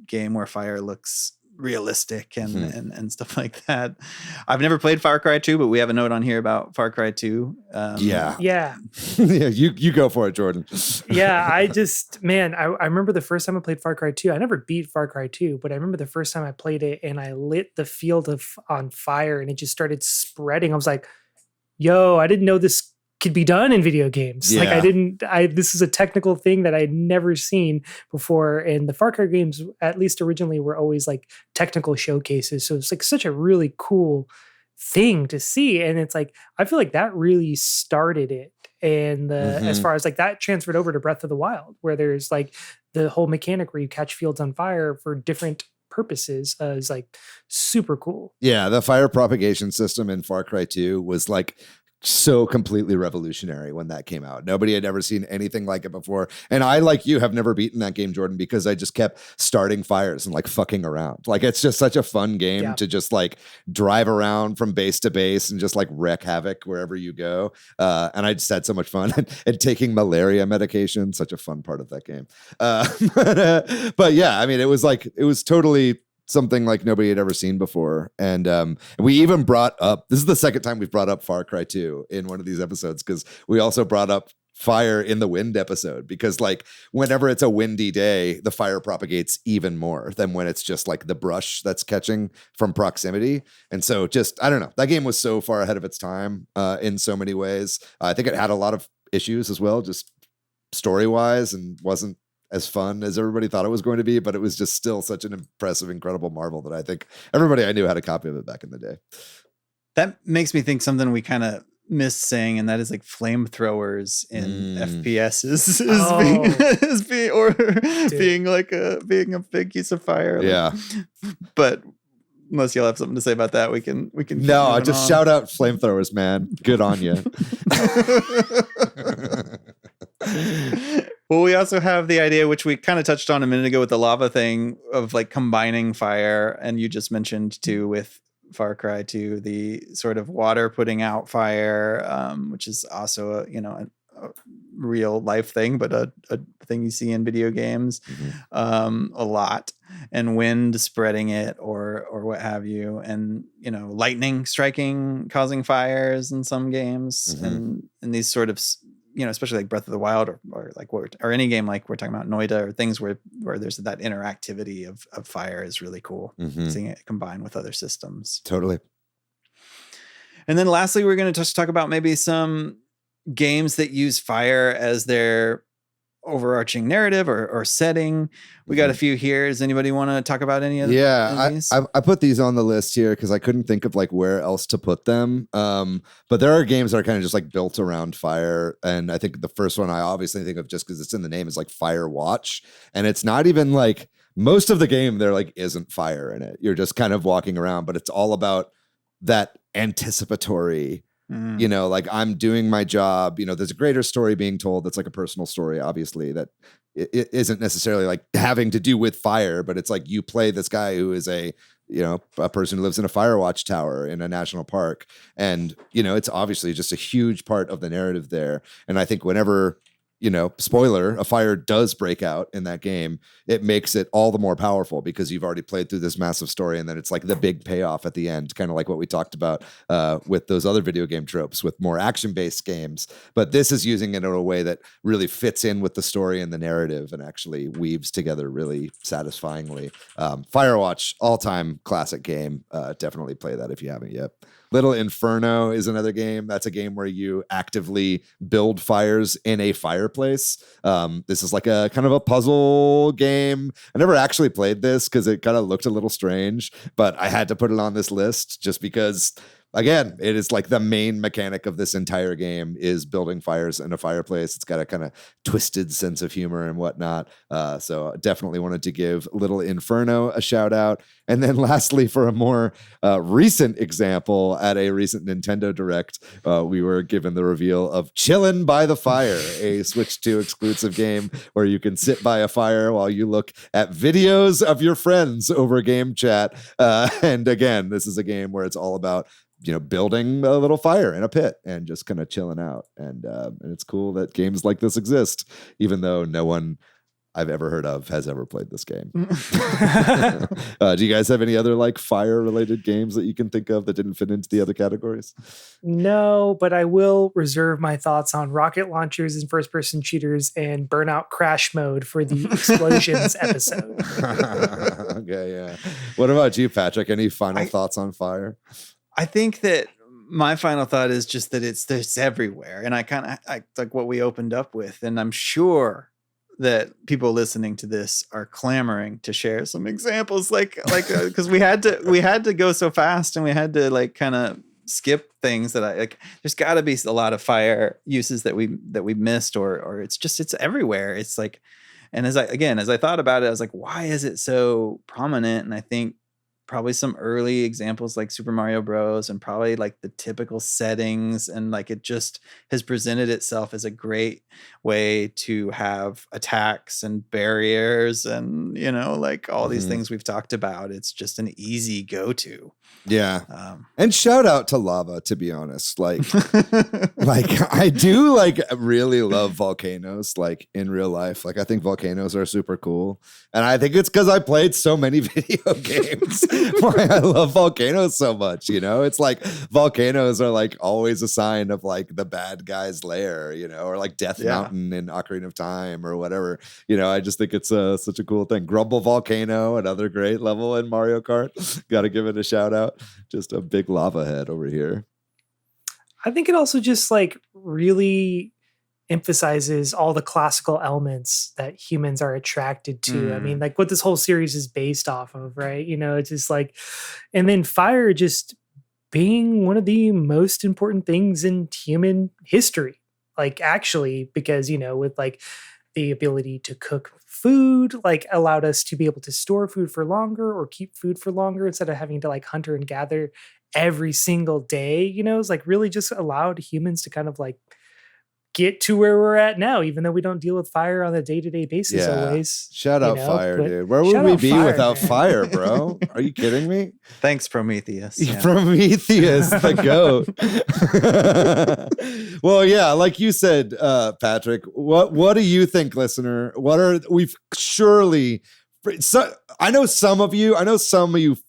game where fire looks realistic and stuff like that. I've never played Far Cry 2, but we have a note on here about Far Cry 2. Yeah. Yeah, you go for it, Jordan. Yeah, I remember the first time I played Far Cry 2. I never beat Far Cry 2, but I remember the first time I played it and I lit the field on fire and it just started spreading. I was like, yo, I didn't know this could be done in video games. Yeah. Like this is a technical thing that I'd never seen before. And the Far Cry games, at least originally, were always like technical showcases. So it's like such a really cool thing to see. And it's like, I feel like that really started it. And as far as like that transferred over to Breath of the Wild, where there's like the whole mechanic where you catch fields on fire for different purposes is like super cool. Yeah, the fire propagation system in Far Cry 2 was like so completely revolutionary when that came out. Nobody had ever seen anything like it before. And I, like you, have never beaten that game, Jordan, because I just kept starting fires and like fucking around. Like, it's just such a fun game to just like drive around from base to base and just like wreak havoc wherever you go. And I just had so much fun. And taking malaria medication, such a fun part of that game. But yeah, I mean, it was totally something like nobody had ever seen before. And we even brought up, this is the second time we've brought up Far Cry 2 in one of these episodes, because we also brought up fire in the wind episode, because like whenever it's a windy day, the fire propagates even more than when it's just like the brush that's catching from proximity. And so just, I don't know, that game was so far ahead of its time in so many ways. I think it had a lot of issues as well, just story-wise, and wasn't as fun as everybody thought it was going to be, but it was just still such an impressive, incredible marvel that I think everybody I knew had a copy of it back in the day. That makes me think something we kind of missed saying, and that is like flamethrowers in FPS being a big use of fire. Yeah. But unless you'll have something to say about that, we can No, I just shout out flamethrowers, man. Good on you. Well, we also have the idea, which we kind of touched on a minute ago with the lava thing, of like combining fire, and you just mentioned too with Far Cry 2, the sort of water putting out fire, which is also a real life thing, but a thing you see in video games a lot, and wind spreading it or what have you, and lightning striking, causing fires in some games, and these sort of especially like Breath of the Wild or like or any game like we're talking about Noida, or things where there's that interactivity of fire is really cool. Seeing it combined with other systems. Totally. And then lastly, we're going to talk about maybe some games that use fire as their overarching narrative or setting. We got a few here. Does anybody want to talk about any of these? I put these on the list here because I couldn't think of like where else to put them. But there are games that are kind of just like built around fire. And I think the first one I obviously think of, just because it's in the name, is like Firewatch. And it's not even like, most of the game there like isn't fire in it. You're just kind of walking around, but it's all about that anticipatory, like I'm doing my job, there's a greater story being told that's like a personal story, obviously, that it isn't necessarily like having to do with fire, but it's like you play this guy who is a person who lives in a Firewatch tower in a national park. And, it's obviously just a huge part of the narrative there. And I think whenever, spoiler, a fire does break out in that game, it makes it all the more powerful because you've already played through this massive story, and then it's like the big payoff at the end, kind of like what we talked about with those other video game tropes with more action-based games. But this is using it in a way that really fits in with the story and the narrative and actually weaves together really satisfyingly. Firewatch, all-time classic game. Definitely play that if you haven't yet. Little Inferno is another game. That's a game where you actively build fires in a fireplace. This is like a kind of a puzzle game. I never actually played this because it kind of looked a little strange, but I had to put it on this list just because, again, it is like the main mechanic of this entire game is building fires in a fireplace. It's got a kind of twisted sense of humor and whatnot. So definitely wanted to give Little Inferno a shout out. And then lastly, for a more recent example, at a recent Nintendo Direct, we were given the reveal of Chillin' by the Fire, a Switch 2 exclusive game where you can sit by a fire while you look at videos of your friends over game chat. And again, this is a game where it's all about building a little fire in a pit and just kind of chilling out. And it's cool that games like this exist, even though no one, I've ever heard of has ever played this game. Do you guys have any other like fire related games that you can think of that didn't fit into the other categories? No, but I will reserve my thoughts on rocket launchers and first person shooters and Burnout Crash Mode for the explosions episode. Okay, yeah. What about you, Patrick? Any final thoughts on fire? I think that my final thought is just that it's everywhere. And I like what we opened up with. And I'm sure that people listening to this are clamoring to share some examples, because we had to go so fast and we had to like kind of skip things that I like. There's got to be a lot of fire uses that we missed, or it's everywhere. It's like, and as I thought about it, I was like, why is it so prominent? And I think probably some early examples like Super Mario Bros. And probably like the typical settings, and like it just has presented itself as a great way to have attacks and barriers and, like all these things we've talked about. It's just an easy go-to. Yeah. And shout out to lava, to be honest. Like I do like really love volcanoes, like in real life. Like I think volcanoes are super cool. And I think it's because I played so many video games why I love volcanoes so much. It's like volcanoes are like always a sign of like the bad guy's lair, or like Death Mountain in Ocarina of Time or whatever. I just think it's such a cool thing. Grumble Volcano, another great level in Mario Kart. Got to give it a shout out. Just a big lava head over here. I think it also just like really emphasizes all the classical elements that humans are attracted to. I mean, like what this whole series is based off of, right? It's just like, and then fire just being one of the most important things in human history. Like actually, because, with like the ability to cook food, like allowed us to be able to store food for longer or keep food for longer instead of having to like hunter and gather every single day. It's like really just allowed humans to kind of like get to where we're at now, even though we don't deal with fire on a day-to-day basis always. Shout out fire, dude. Where would we be without fire, bro? Are you kidding me? Thanks, Prometheus. Yeah. Prometheus, the goat. Well, yeah, like you said, Patrick, what do you think, listener? We've surely... So I know some of you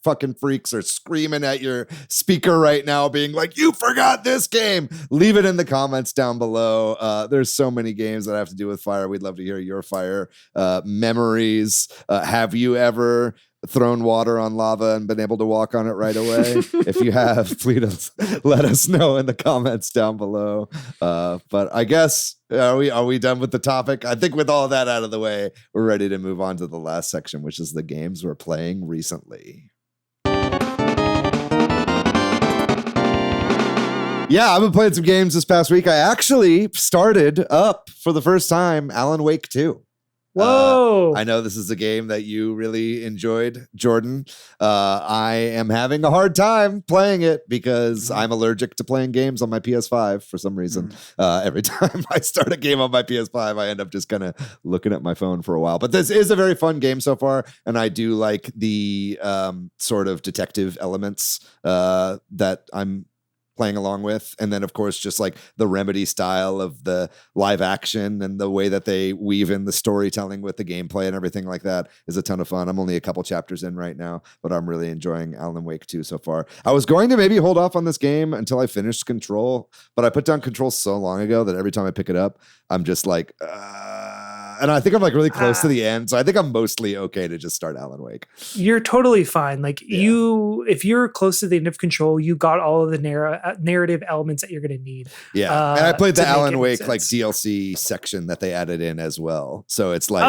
fucking freaks are screaming at your speaker right now being like, you forgot this game. Leave it in the comments down below. There's so many games that have to do with fire. We'd love to hear your fire memories. Have you ever thrown water on lava and been able to walk on it right away? If you have, please let us know in the comments down below. But I guess, are we done with the topic? I think with all that out of the way, we're ready to move on to the last section, which is the games we're playing recently. Yeah, I've been playing some games this past week. I actually started up for the first time Alan Wake 2. Whoa. I know this is a game that you really enjoyed, Jordan. I am having a hard time playing it because I'm allergic to playing games on my PS5 for some reason. Every time I start a game on my PS5, I end up just kind of looking at my phone for a while. But this is a very fun game so far, and I do like the sort of detective elements that I'm playing along with. And then of course, just like the Remedy style of the live action and the way that they weave in the storytelling with the gameplay and everything like that is a ton of fun. I'm only a couple chapters in right now, but I'm really enjoying Alan Wake 2 so far. I was going to maybe hold off on this game until I finished Control, but I put down Control so long ago that every time I pick it up, I'm just like, and I think I'm like really close to the end. So I think I'm mostly okay to just start Alan Wake. You're totally fine. Like if you're close to the end of Control, you got all of the narrative elements that you're going to need. Yeah. And I played the Alan Wake like DLC section that they added in as well. So it's like,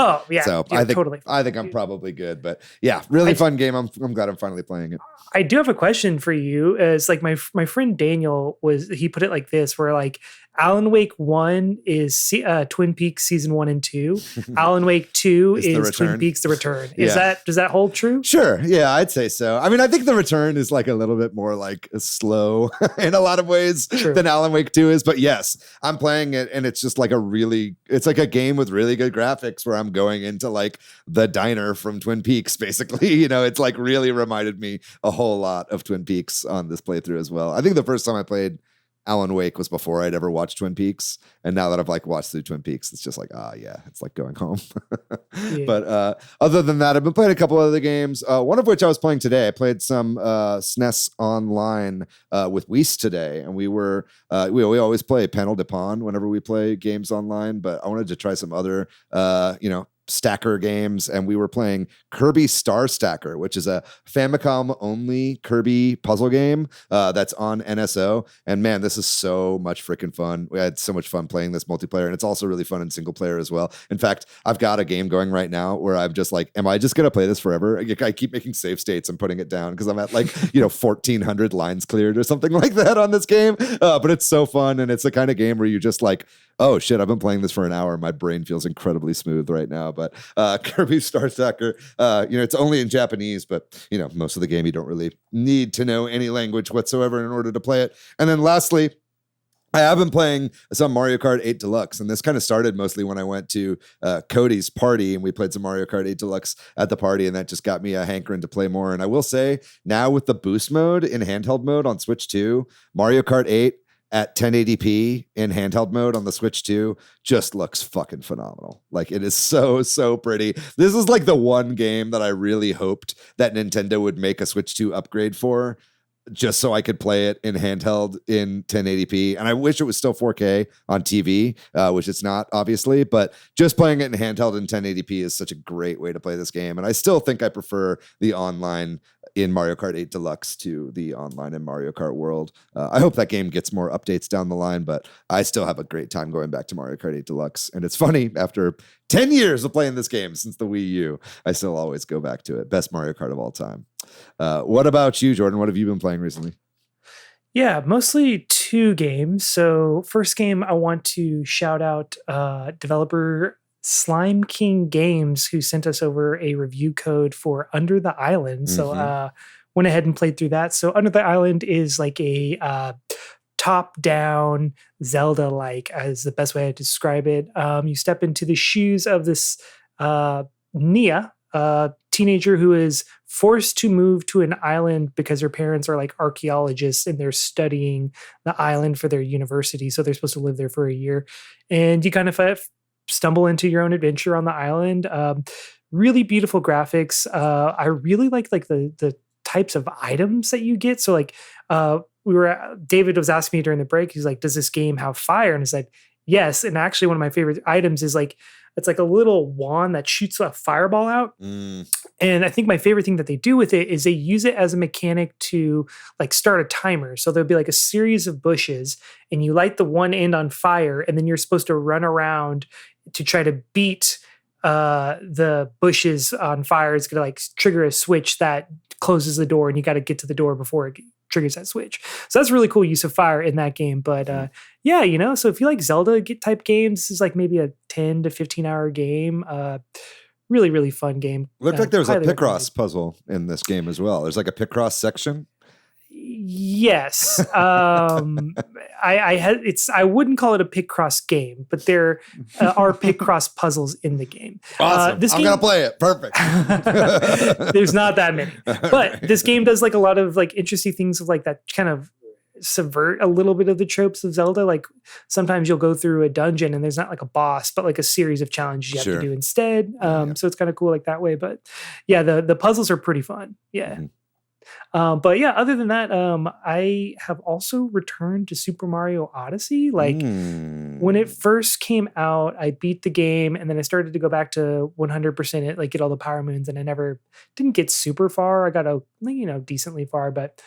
so I think I'm probably good, but yeah, really fun game. I'm glad I'm finally playing it. I do have a question for you. It's like my friend Daniel he put it like this, where like Alan Wake 1 is Twin Peaks season 1 and 2. Alan Wake 2 is Twin Peaks The Return. Does that hold true? Sure. Yeah, I'd say so. I mean, I think The Return is like a little bit more like slow in a lot of ways than Alan Wake 2 is. But yes, I'm playing it and it's just like it's like a game with really good graphics where I'm going into like the diner from Twin Peaks, basically. It's like really reminded me a whole lot of Twin Peaks on this playthrough as well. I think the first time I played Alan Wake was before I'd ever watched Twin Peaks. And now that I've like watched through Twin Peaks, it's just like, it's like going home. Yeah. But other than that, I've been playing a couple other games. One of which I was playing today. I played some SNES Online with Weiss today. And we always play Panel de Pon whenever we play games online. But I wanted to try some other, stacker games, and we were playing Kirby Star Stacker, which is a Famicom only Kirby puzzle game that's on NSO. And man, this is so much freaking fun. We had so much fun playing this multiplayer, and it's also really fun in single player as well. In fact, I've got a game going right now where I'm just like, am I just gonna play this forever? I keep making save states and putting it down because I'm at like 1400 lines cleared or something like that on this game. But it's so fun, and it's the kind of game where you just like, oh shit, I've been playing this for an hour. My brain feels incredibly smooth right now. But Kirby Star Stacker, it's only in Japanese, but most of the game you don't really need to know any language whatsoever in order to play it. And then lastly, I have been playing some Mario Kart 8 Deluxe, and this kind of started mostly when I went to Cody's party, and we played some Mario Kart 8 Deluxe at the party, and that just got me hankering to play more. And I will say, now with the boost mode in handheld mode on Switch 2, Mario Kart 8 at 1080p in handheld mode on the Switch 2 just looks fucking phenomenal. Like, it is so, so pretty. This is like the one game that I really hoped that Nintendo would make a Switch 2 upgrade for, just so I could play it in handheld in 1080p. And I wish it was still 4K on TV, which it's not, obviously, but just playing it in handheld in 1080p is such a great way to play this game. And I still think I prefer the online in Mario Kart 8 Deluxe to the online in Mario Kart World. I hope that game gets more updates down the line, but I still have a great time going back to Mario Kart 8 Deluxe. And it's funny, after 10 years of playing this game since the Wii U, I still always go back to it. Best Mario Kart of all time. What about you, Jordan? What have you been playing recently? Yeah, mostly 2 games. So first game, I want to shout out developer Slime King Games, who sent us over a review code for Under the Island. So went ahead and played through that. So Under the Island is like a top-down Zelda-like, as the best way to describe it. You step into the shoes of this Nia, teenager who is forced to move to an island because her parents are like archaeologists and they're studying the island for their university. So they're supposed to live there for a year. And you kind of stumble into your own adventure on the island. Really beautiful graphics. I really like the types of items that you get. So like David was asking me during the break, he's like, does this game have fire? And I said, yes. And actually one of my favorite items is like, it's like a little wand that shoots a fireball out. And I think my favorite thing that they do with it is they use it as a mechanic to like start a timer. So there'll be like a series of bushes and you light the one end on fire and then you're supposed to run around to try to beat the bushes on fire. It's going to like trigger a switch that closes the door and you got to get to the door before it triggers that switch. So that's really cool use of fire in that game. But so if you like Zelda type games, this is like maybe a 10 to 15 hour game. Really, really fun game. Looked like there was a Picross puzzle in this game as well. There's like a Picross section. Yes. I wouldn't call it a Picross game, but there are Picross puzzles in the game. Awesome. I'm going to play it. Perfect. There's not that many, but this game does like a lot of like interesting things of like that kind of subvert a little bit of the tropes of Zelda. Like sometimes you'll go through a dungeon and there's not like a boss, but like a series of challenges you have to do instead. So it's kind of cool like that way, but yeah, the puzzles are pretty fun. Yeah. Mm-hmm. But yeah, other than that, I have also returned to Super Mario Odyssey. Like when it first came out, I beat the game and then I started to go back to 100% it, like get all the power moons, and I didn't get super far. I got decently far, but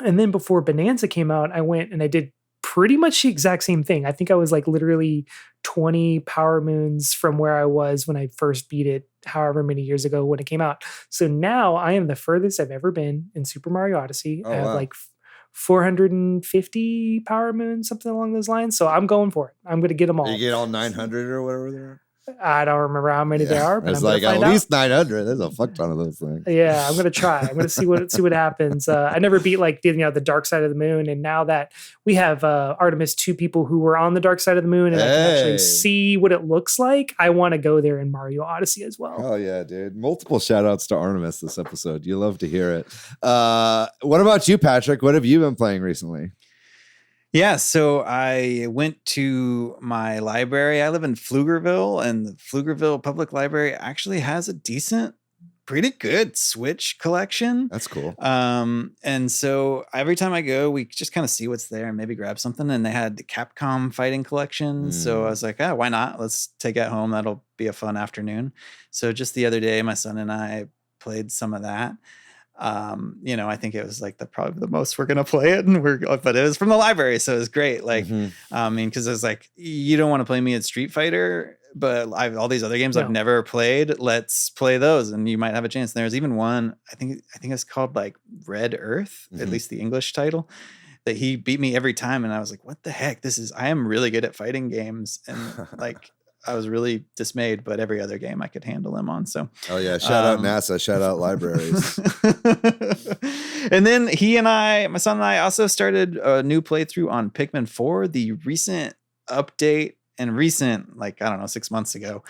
and then before Bonanza came out, I went and I did pretty much the exact same thing. I think I was like literally 20 power moons from where I was when I first beat it, however many years ago when it came out. So now I am the furthest I've ever been in Super Mario Odyssey. I have like 450 power moons, something along those lines. So I'm going for it. I'm going to get them all. You get all 900 or whatever there? I don't remember how many there are. But it's like at least 900. There's a fuck ton of those things. Yeah, I'm gonna try. I'm gonna see what happens. I never beat like the dark side of the moon, and now that we have Artemis 2 people who were on the dark side of the moon, and I can actually see what it looks like, I want to go there in Mario Odyssey as well. Oh yeah, dude! Multiple shout outs to Artemis this episode. You love to hear it. What about you, Patrick? What have you been playing recently? Yeah, so I went to my library. I live in Pflugerville, and the Pflugerville Public Library actually has a decent, pretty good Switch collection. That's cool. And so every time I go, we just kind of see what's there and maybe grab something. And they had the Capcom fighting collection. So I was like, oh, why not? Let's take it home. That'll be a fun afternoon. So just the other day, my son and I played some of that. I think it was like probably the most we're gonna play it, but it was from the library, so it was great. Like, because I was like, you don't want to play me at Street Fighter, but all these other games I've never played. Let's play those, and you might have a chance. And there's even one I think it's called like Red Earth, at least the English title, that he beat me every time, and I was like, what the heck? I am really good at fighting games, and like. I was really dismayed, but every other game I could handle him on. So, oh yeah, shout out NASA, shout out libraries. And then my son and I also started a new playthrough on Pikmin 4. The recent update and 6 months ago,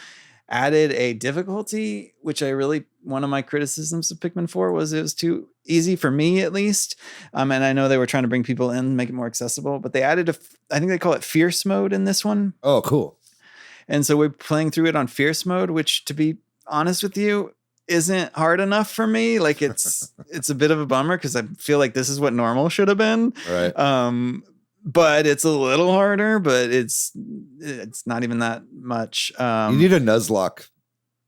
added a difficulty, which one of my criticisms of Pikmin 4 was it was too easy for me, at least. And I know they were trying to bring people in, make it more accessible, but they added I think they call it Fierce mode in this one. Oh, cool. And so we're playing through it on Fierce mode, which, to be honest with you, isn't hard enough for me. Like it's a bit of a bummer because I feel like this is what normal should have been. Right. But it's a little harder, but it's not even that much. You need a Nuzlocke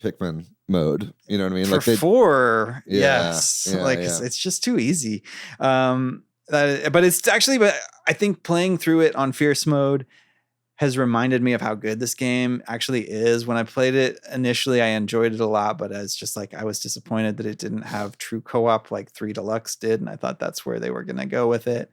Pikmin mode. You know what I mean? Like 4, yes. Yeah, it's just too easy. But I think playing through it on Fierce mode has reminded me of how good this game actually is. When I played it initially, I enjoyed it a lot, but it's just like I was disappointed that it didn't have true co-op like 3 Deluxe did, and I thought that's where they were going to go with it.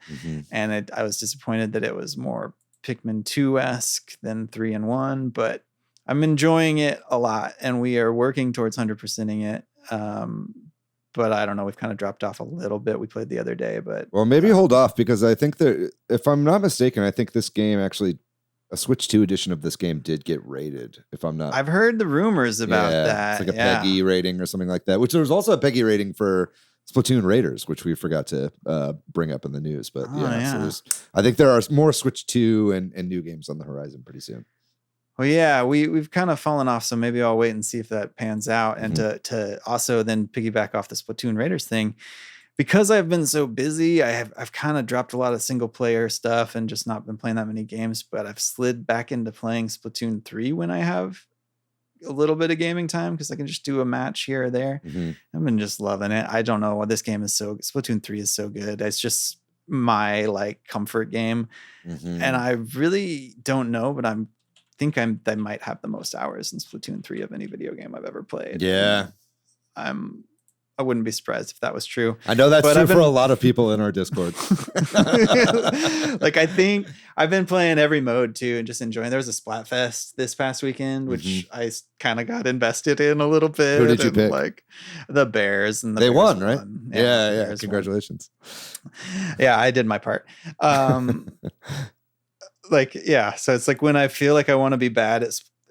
And I was disappointed that it was more Pikmin 2-esque than 3 and 1, but I'm enjoying it a lot, and we are working towards 100%ing it. But I don't know, we've kind of dropped off a little bit. We played the other day, but well, maybe hold off, because I think that if I'm not mistaken, I think this game actually. A Switch 2 edition of this game did get rated, if I'm not. I've heard the rumors about that. It's like a PEGI rating or something like that, which there was also a PEGI rating for Splatoon Raiders, which we forgot to bring up in the news. But so I think there are more Switch 2 and new games on the horizon pretty soon. Well, yeah, we've kind of fallen off, so maybe I'll wait and see if that pans out. And to also then piggyback off the Splatoon Raiders thing, because I've been so busy, I've kind of dropped a lot of single player stuff and just not been playing that many games, but I've slid back into playing Splatoon 3 when I have a little bit of gaming time, because I can just do a match here or there. I've been just loving it. I don't know why this game is Splatoon 3 is so good. It's just my like comfort game. And I really don't know, but I might have the most hours in Splatoon 3 of any video game I've ever played. Yeah. I wouldn't be surprised if that was true. I know that's true for a lot of people in our Discord. Like, I think I've been playing every mode too and just enjoying. There was a Splatfest this past weekend, which I kind of got invested in a little bit. Who did you pick? Like the Bears, and they won, right? Yeah. Congratulations. Yeah, I did my part. So it's like when I feel like I want to be bad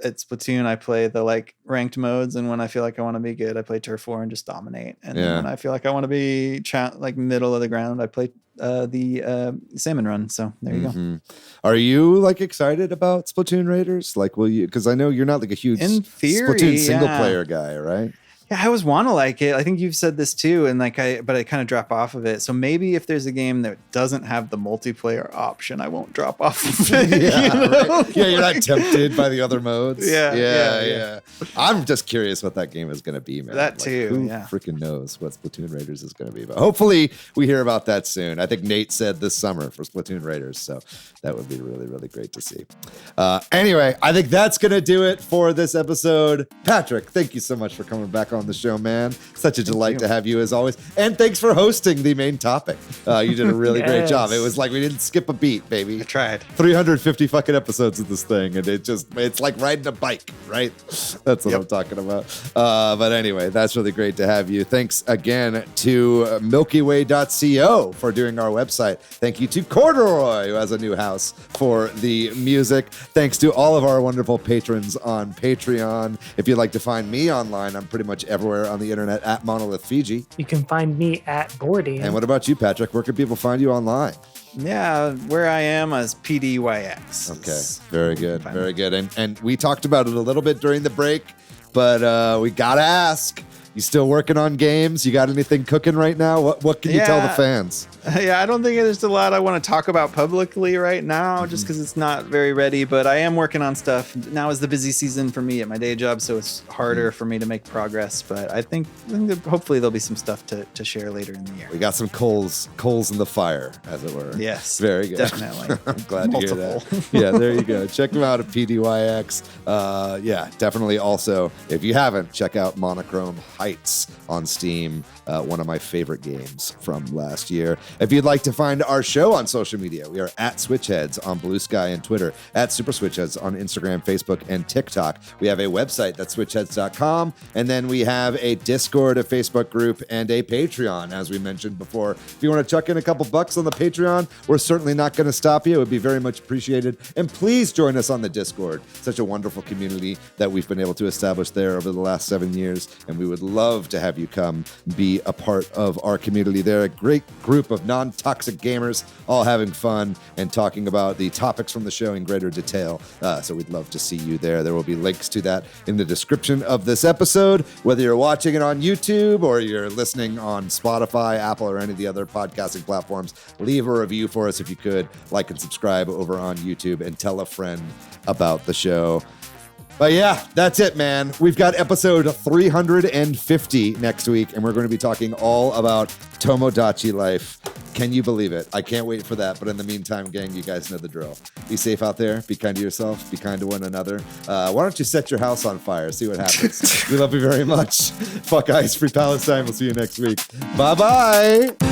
at Splatoon, I play the like ranked modes, and when I feel like I want to be good, I play Turf War and just dominate. And then when I feel like I want to be like middle of the ground, I play the Salmon Run. So there you go. Are you like excited about Splatoon Raiders? Like, will you? Because I know you're not like a huge Splatoon single player guy, right? Yeah, I always want to like it. I think you've said this too, and but I kind of drop off of it. So maybe if there's a game that doesn't have the multiplayer option, I won't drop off of it. Right. Yeah, you're not tempted by the other modes. Yeah. I'm just curious what that game is going to be, man. That too. Who freaking knows what Splatoon Raiders is going to be about? Hopefully, we hear about that soon. I think Nate said this summer for Splatoon Raiders, so that would be really, really great to see. Anyway, I think that's going to do it for this episode. Patrick, thank you so much for coming back on the show, man. Such a delight to have you as always. And thanks for hosting the main topic. You did a really great job. It was like we didn't skip a beat, baby. I tried. 350 fucking episodes of this thing, and it's like riding a bike, right? That's what I'm talking about. But anyway, that's really great to have you. Thanks again to MilkyWay.co for doing our website. Thank you to Corduroy, who has a new house, for the music. Thanks to all of our wonderful patrons on Patreon. If you'd like to find me online, I'm pretty much everywhere on the internet at Monolith Fiji. You can find me at Gordy. And what about you, Patrick? Where can people find you online? Yeah, where I am as PDYX. Okay, very good, very good. And we talked about it a little bit during the break, but we gotta ask. You still working on games? You got anything cooking right now? What can you tell the fans? Yeah, I don't think there's a lot I want to talk about publicly right now, just because it's not very ready. But I am working on stuff. Now is the busy season for me at my day job, so it's harder for me to make progress. But I think that hopefully there'll be some stuff to share later in the year. We got some coals in the fire, as it were. Yes, very good. Definitely. I'm glad to hear that. Yeah, there you go. Check them out at PDYX. Yeah, definitely. Also, if you haven't, check out Monochrome Heights on Steam. One of my favorite games from last year. If you'd like to find our show on social media, we are at Switchheads on Blue Sky and Twitter, at Super Switchheads on Instagram, Facebook, and TikTok. We have a website, that's switchheads.com, and then we have a Discord, a Facebook group, and a Patreon, as we mentioned before. If you want to chuck in a couple bucks on the Patreon, we're certainly not going to stop you. It would be very much appreciated. And please join us on the Discord. Such a wonderful community that we've been able to establish there over the last 7 years, and we would love to have you come be a part of our community there. A great group of non-toxic gamers all having fun and talking about the topics from the show in greater detail. So we'd love to see you there. There will be links to that in the description of this episode. Whether you're watching it on YouTube or you're listening on Spotify, Apple, or any of the other podcasting platforms, leave a review for us if you could. Like and subscribe over on YouTube and tell a friend about the show. But yeah, that's it, man. We've got episode 350 next week, and we're going to be talking all about Tomodachi Life. Can you believe it? I can't wait for that. But in the meantime, gang, you guys know the drill. Be safe out there. Be kind to yourself. Be kind to one another. Why don't you set your house on fire? See what happens. We love you very much. Fuck Ice, Free Palestine. We'll see you next week. Bye-bye.